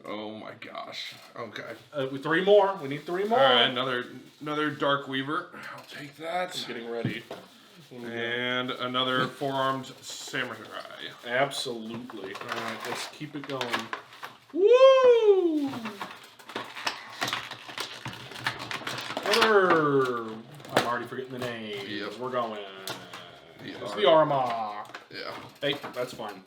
Oh my gosh. Okay. 3 more. We need 3 more. All right. Another Darkweaver. I'll take that. I'm getting ready. And another 4-armed samurai. Absolutely. All right, let's keep it going. Woo! Another. I'm already forgetting the name. Yep. We're going. It's the Aurumach. Yeah. Hey, that's fine.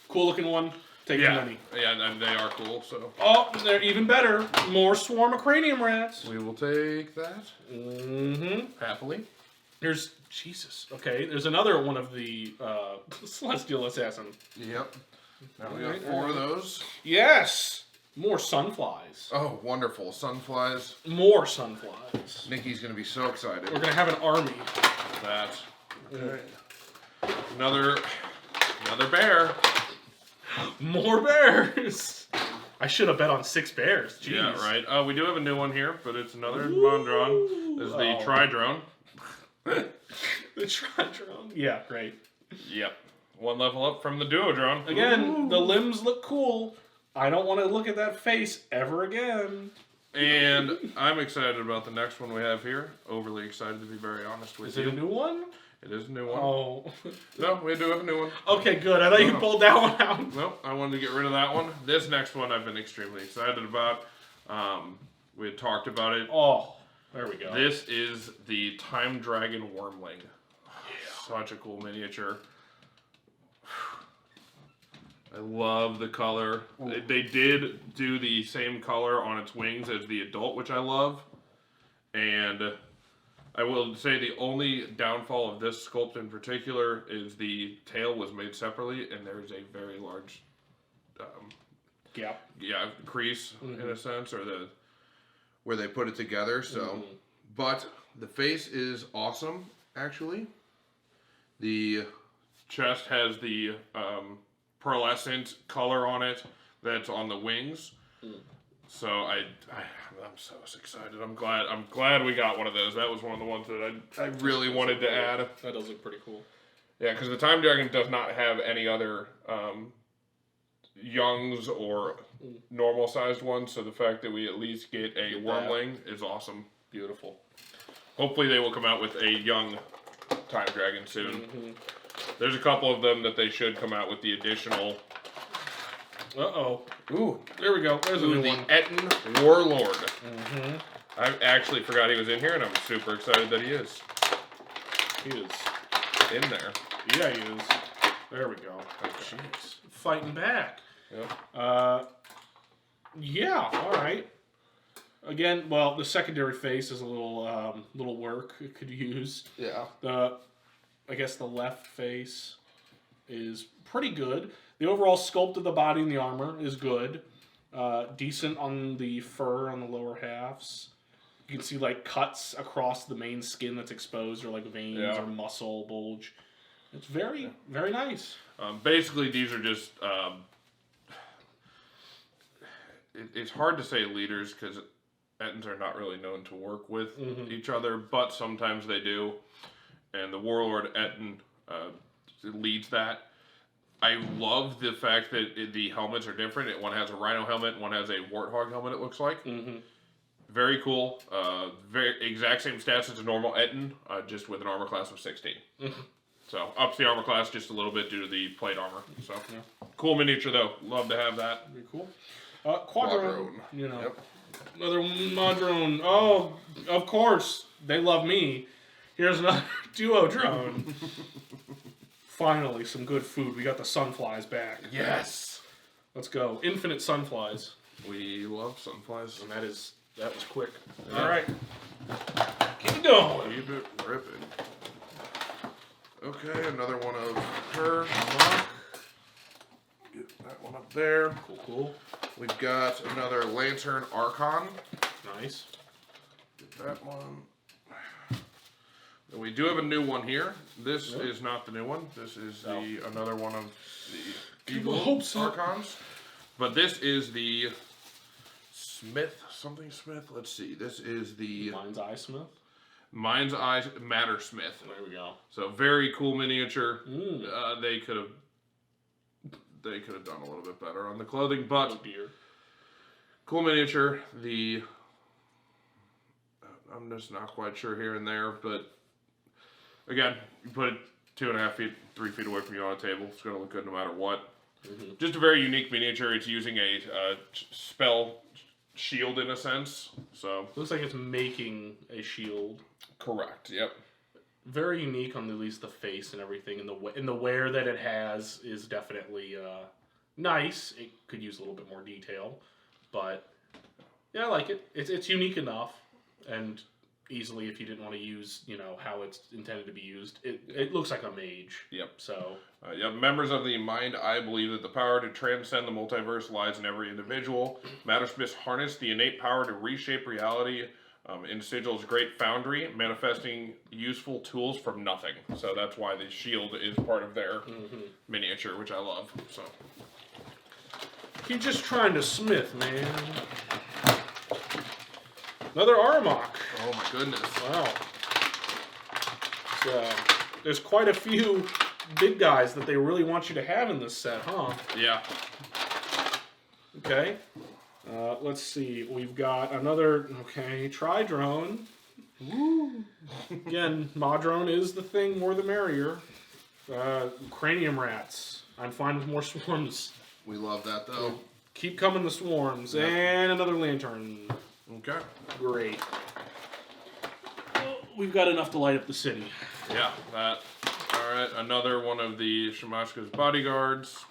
Cool looking one. Take the money. Yeah, and they are cool, so. Oh, they're even better. More swarm of cranium rats. We will take that. Mm-hmm. Happily. There's Jesus. Okay, there's another one of the Celestial Assassin. Yep. Now we got 4 of those. Yes. More sunflies. Oh, wonderful. Sunflies. More sunflies. Nikki's going to be so excited. We're gonna have an army. That. Okay. Another bear. More bears. I should have bet on 6 bears. Jeez. Yeah, right. We do have a new one here, but it's another Mondron. This is the Tridrone. The Tridrone. Yeah, great. Yep. one level up from the Duodrone. Again, the limbs look cool. I don't want to look at that face ever again. And I'm excited about the next one we have here. Overly excited, to be very honest with you. Is it a new one? It is a new one. Oh. No, we do have a new one. Okay, good. I thought you pulled that one out. No, I wanted to get rid of that one. This next one I've been extremely excited about. We had talked about it. Oh, there we go. This is the Time Dragon Wormling. Such a cool miniature. I love the color. They did do the same color on its wings as the adult, which I love. And I will say the only downfall of this sculpt in particular is the tail was made separately, and there is a very large crease in a sense, or where they put it together. So, but the face is awesome, actually. The chest has the pearlescent color on it that's on the wings. So I'm so excited. I'm glad we got one of those. That was one of the ones that I really wanted to add. That does look pretty cool. Yeah, because the Time Dragon does not have any other youngs or normal sized ones. So the fact that we at least get a Wormling is awesome. Beautiful. Hopefully they will come out with a young Time Dragon soon. There's a couple of them that they should come out with the additional. Uh-oh. Ooh, there we go. There's a new one. Ettin Warlord. I actually forgot he was in here, and I'm super excited that he is. He is in there. Yeah, he is. There we go. Oh, jeez. Fighting back. Yep. Yeah, alright. Again, well, the secondary face is a little work it could use. Yeah. I guess the left face is pretty good. The overall sculpt of the body and the armor is good. Decent on the fur on the lower halves. You can see like cuts across the main skin that's exposed, or like veins or muscle bulge. It's very, very nice. Basically, these are just... it's hard to say leaders because Ettins are not really known to work with each other, but sometimes they do. And the Warlord Ettin leads that. I love the fact that the helmets are different. One has a Rhino helmet, one has a Warthog helmet, it looks like. Very cool. Very exact same stats as a normal Ettin, just with an armor class of 16. So, ups the armor class just a little bit due to the plate armor. So, cool miniature, though. Love to have that. Very cool. Quadrone. You know. Yep. Another Modrone. Oh, of course. They love me. Here's another Duodrone. Finally, some good food. We got the sunflies back. Yes. Let's go. Infinite sunflies. We love sunflies. And that was quick. Yeah. All right. Keep it going. Keep it ripping. Okay, another one of her. Get that one up there. Cool, cool. We've got another Lantern Archon. Nice. Get that one. And we do have a new one here. This is not the new one. This is another one of the Eagle Archons. But this is the Smith, something Smith. Let's see. This is the Mind's Eye Smith. Mind's Eye Matter Smith. There we go. So very cool miniature. They could have done a little bit better on the clothing, but cool miniature. I'm just not quite sure here and there, but again, you put it 2.5 feet, 3 feet away from you on a table. It's going to look good no matter what. Just a very unique miniature. It's using a spell shield in a sense. So looks like it's making a shield. Correct. Yep. Very unique on at least the face and everything, and the wear that it has is definitely nice. It could use a little bit more detail, but yeah, I like it. It's unique enough, and easily, if you didn't want to use, how it's intended to be used, it looks like a mage. Yep. So. Members of the Mind Eye believe that the power to transcend the multiverse lies in every individual. Mattersmiths harness the innate power to reshape reality in Sigil's great foundry, manifesting useful tools from nothing. So that's why the shield is part of their miniature, which I love. So He's just trying to smith, man. Another Aurumach. Oh my goodness. Wow. So, there's quite a few big guys that they really want you to have in this set, huh? Yeah. Okay. Let's see. We've got another, Tridrone. Woo. Again, Modrone is the thing, more the merrier. Cranium rats. I'm fine with more swarms. We love that, though. Keep coming the swarms. Yep. And another lantern. Okay. Great. Well, we've got enough to light up the city. Yeah, that. Alright, another one of the Shemeshkas bodyguards.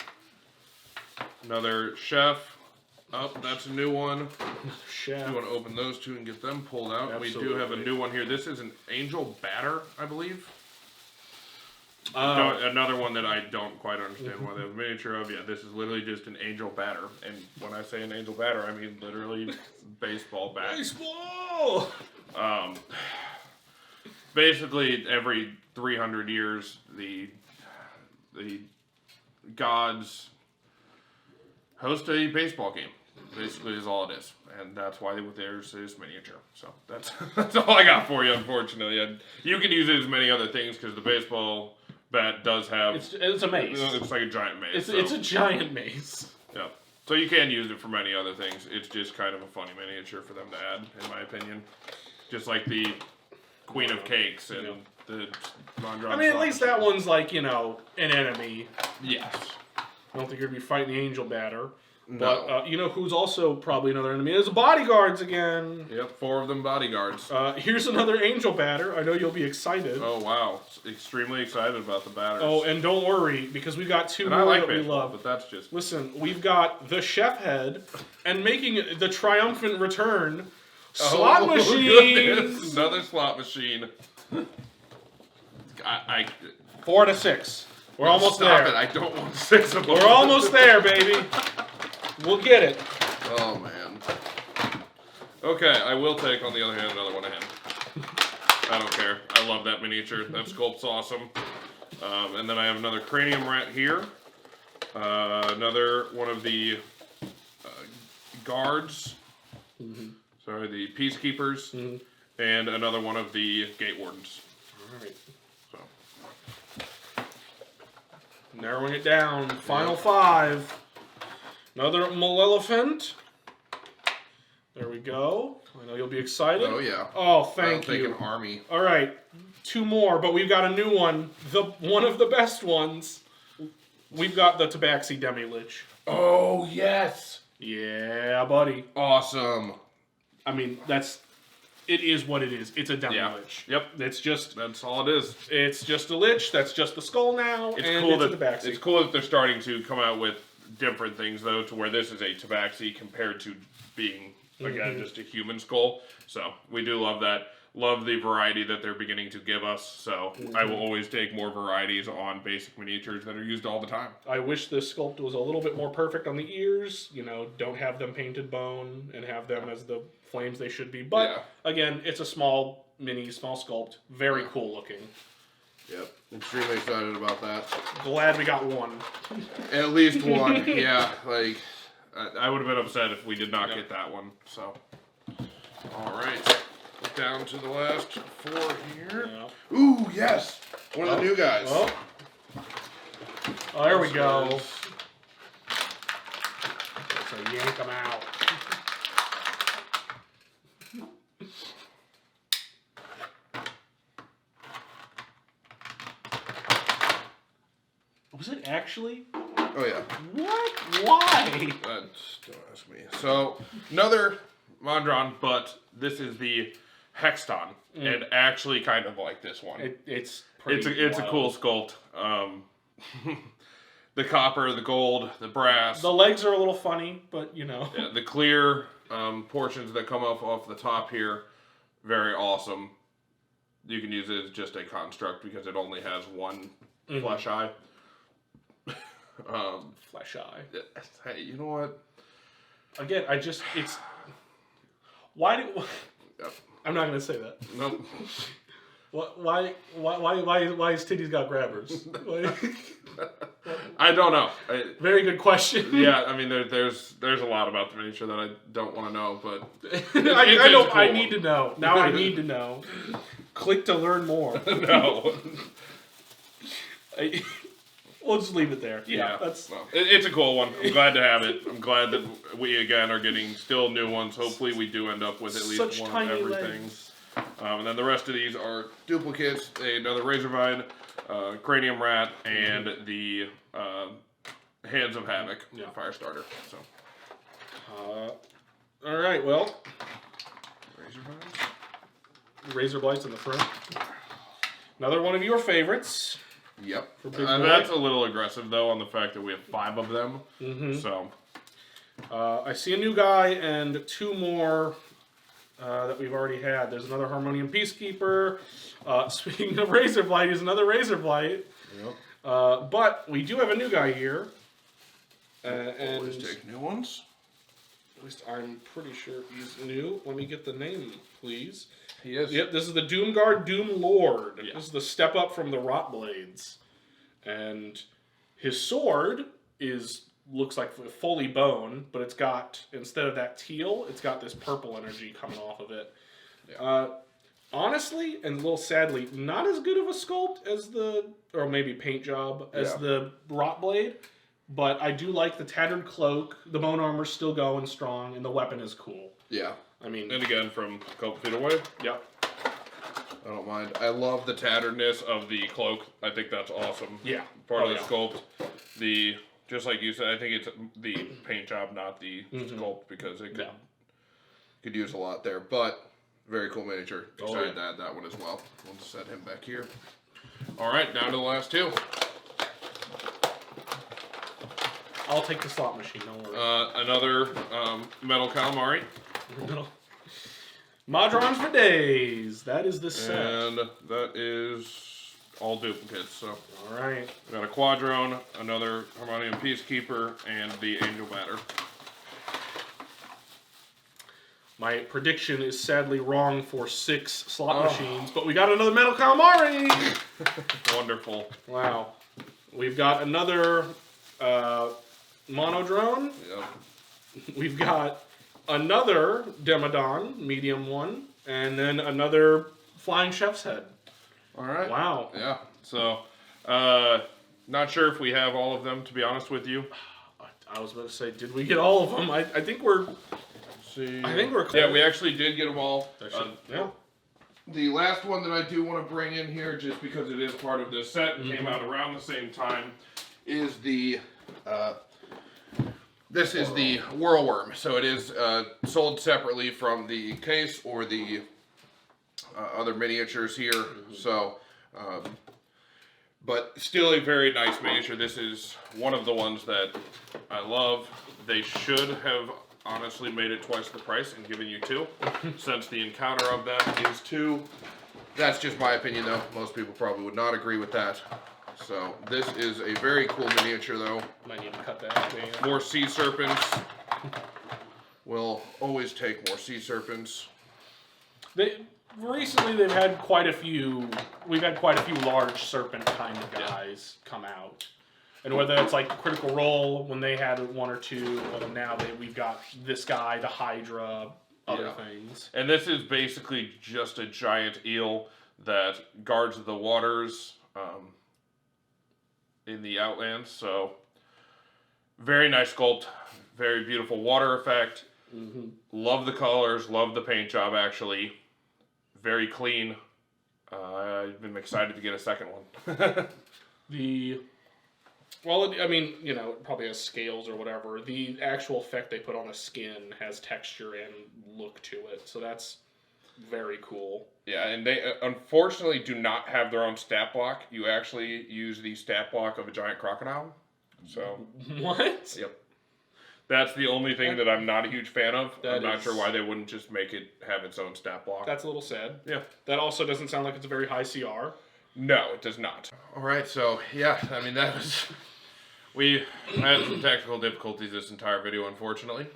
Another chef. Oh, that's a new one. Chef. You want to open those two and get them pulled out. Absolutely. We do have a new one here. This is an Angel Batter, I believe. Another one that I don't quite understand why they have a miniature of. Yeah, this is literally just an Angel Batter. And when I say an Angel Batter, I mean literally baseball bat. Baseball! Basically, every 300 years, the gods host a baseball game. Basically, is all it is, and that's why there's this miniature. So that's all I got for you. Unfortunately, and you can use it as many other things because the baseball bat does have. It's a mace. It's like a giant mace. It's a giant mace. Yeah. So you can use it for many other things. It's just kind of a funny miniature for them to add, in my opinion. Just like the Queen of Cakes and the Mondron. I mean, at least that one's like, an enemy. Yes. I don't think you're going to be fighting the Angel Batter. No. But you know who's also probably another enemy? Is the Bodyguards again. Yep, 4 of them bodyguards. Here's another Angel Batter. I know you'll be excited. Oh, wow. Extremely excited about the batters. Oh, and don't worry, because we've got 2 and more I like that baseball, we love. but that's just... Listen, we've got the Chef Head, and making the triumphant return, slot machines! Goodness. Another slot machine. 4 to 6. We're almost there. It. I don't want 6 of them. We're almost there, baby. We'll get it. Oh, man. Okay, I will take, on the other hand, another one ahead. I don't care. I love that miniature. That sculpt's awesome. And then I have another Cranium rat here. Another one of the guards. Mm-hmm. Sorry, the Peacekeepers. Mm-hmm. And another one of the Gate Wardens. All right. So. Narrowing it down. Final 5. Another Maelephant. There we go. I know you'll be excited. Oh, yeah. Oh, thank you. I'll take an army. All right. 2 more, but we've got a new one. One of the best ones. We've got the Tabaxi Demi-Lich. Oh, yes. Yeah, buddy. Awesome. I mean, it is what it is. It's a Demi-Lich. Yep. That's all it is. It's just a Lich. That's just the skull now. It's and cool it's a Tabaxi. It's cool that they're starting to come out with different things, though, to where this is a Tabaxi compared to being, again, just a human skull. So, we do love that. Love the variety that they're beginning to give us. So, I will always take more varieties on basic miniatures that are used all the time. I wish this sculpt was a little bit more perfect on the ears. Don't have them painted bone and have them as the flames they should be. But, again, it's a small sculpt. Very cool looking. Yep. Extremely excited about that. Glad we got one. At least one. Yeah. Like, I would have been upset if we did not get that one. So, all right. Down to the last 4 here. Yeah. Ooh, yes. One of the new guys. Oh, there we go. So yank them out. Was it actually? Oh, yeah. What? Why? Don't ask me. So, another Mondron, but this is the Hexton, and actually kind of like this one. It's a cool sculpt. The copper, the gold, the brass. The legs are a little funny, but Yeah, the clear portions that come off the top here, very awesome. You can use it as just a construct because it only has one flesh eye. Flesh eye. Hey, you know what? Again, why do... I'm not going to say that. Nope. Why his titties got grabbers? I don't know. Very good question. Yeah, I mean, there's a lot about the miniature that I don't want to know, but I need to know. Now I need to know. Click to learn more. No. We'll just leave it there. Yeah, that's... Well, it's a cool one. I'm glad to have it. I'm glad that we, again, are getting still new ones. Hopefully we do end up with at least one of everything. And then the rest of these are duplicates. Another Razorvine, Cranium Rat, and the Hands of Havoc, Fire Starter. So, all right, well, Razorvines. Razor Blights in the front. Another one of your favorites. Yep. That's a little aggressive, though, on the fact that we have 5 of them. So, I see a new guy and 2 more that we've already had. There's another Harmonium Peacekeeper. Speaking of Razor Blight, he's another Razor Blight. Yep. But we do have a new guy here. And always take new ones. At least I'm pretty sure he's new. Let me get the name, please. He is. Yep, this is the Doomguard Doomlord. Yeah. This is the step up from the Rot Blades. And his sword looks like fully bone, but it's got, instead of that teal, it's got this purple energy coming off of it. Yeah. Honestly, and a little sadly, not as good of a sculpt as or maybe paint job, as the Rot Blade. But I do like the tattered cloak. The bone armor's still going strong, and the weapon is cool. Yeah. I mean... And again, from a couple feet away. Yep. I don't mind. I love the tatteredness of the cloak. I think that's awesome. Yeah. Part of the sculpt. Just like you said, I think it's the paint job, not the sculpt, because it could use a lot there. But, very cool miniature. Excited to add that one as well. We'll just set him back here. All right, down to the last 2. I'll take the slot machine, don't worry. Another metal calamari. Modrons for days. That is the set. And that is all duplicates. So, all right. We got a Quadrone, another Harmonium Peacekeeper, and the Angel Batter. My prediction is sadly wrong for 6 slot machines, but we got another metal calamari. Wonderful. Wow. We've got another Monodrone. Yep. We've got another Demodand, medium one, and then another Flying Chef's Head. All right. Wow. Yeah. So, not sure if we have all of them, to be honest with you. I was about to say, did we get all of them? I think we're... See. I think we're close. Yeah, we actually did get them all. Yeah. The last one that I do want to bring in here, just because it is part of this set, came out around the same time, is the... This is the Whirlworm, so it is sold separately from the case or the other miniatures here. So, but still a very nice miniature. This is one of the ones that I love. They should have honestly made it twice the price and given you 2, since the encounter of that is 2. That's just my opinion, though. Most people probably would not agree with that. So, this is a very cool miniature, though. Might need to cut that. More sea serpents. We'll always take more sea serpents. Recently, they've had quite a few. We've had quite a few large serpent kind of guys come out, and whether it's like Critical Role when they had 1 or 2, and now we've got this guy, the Hydra, other things. And this is basically just a giant eel that guards the waters. In the Outlands, so very nice sculpt, very beautiful water effect. Love the colors, love the paint job. Actually, very clean. I'm excited to get a second one. Well, I mean, you know, it probably has scales or whatever. The actual effect they put on the skin has texture and look to it, so that's very cool. Yeah, and they unfortunately do not have their own stat block. You actually use the stat block of a giant crocodile. So what? Yep. That's the only thing that I'm not a huge fan of. I'm not sure why they wouldn't just make it have its own stat block. That's a little sad. Yeah. That also doesn't sound like it's a very high CR. No, it does not. All right, so yeah, I mean that was. We had some technical difficulties this entire video, unfortunately.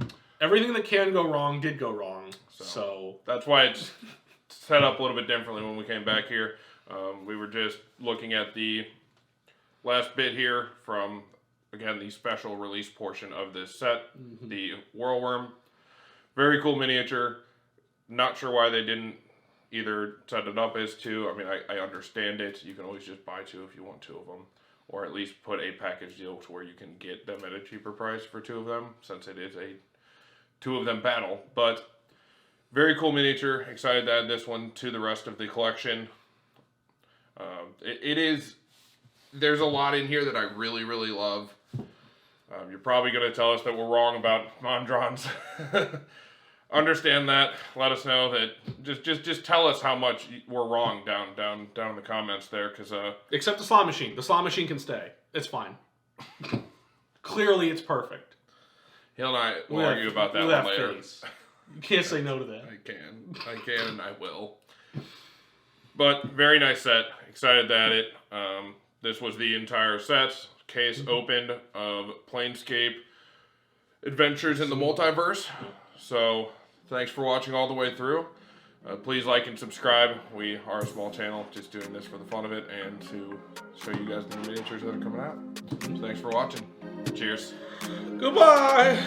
Everything that can go wrong did go wrong. So that's why it's set up a little bit differently when we came back here. We were just looking at the last bit here from, again, the special release portion of this set, the Whirlworm. Very cool miniature. Not sure why they didn't either set it up as 2. I mean, I understand it. You can always just buy 2 if you want 2 of them. or at least put a package deal to where you can get them at a cheaper price for 2 of them, since it is a 2 of them battle. But very cool miniature. Excited to add this one to the rest of the collection. There's a lot in here that I really, really love. You're probably going to tell us that we're wrong about Mondrons. Understand that. Let us know that. Just tell us how much we're wrong down in the comments there, because except the slot machine. The slot machine can stay. It's fine. Clearly, it's perfect. Hill and I will argue about that one later. Face. You can't say no to that. I can, and I will. But very nice set. Excited to add it. This was the entire set. Case opened of Planescape Adventures in the Multiverse. So, thanks for watching all the way through. Please like and subscribe. We are a small channel, just doing this for the fun of it and to show you guys the new miniatures that are coming out. So thanks for watching. Cheers. Goodbye!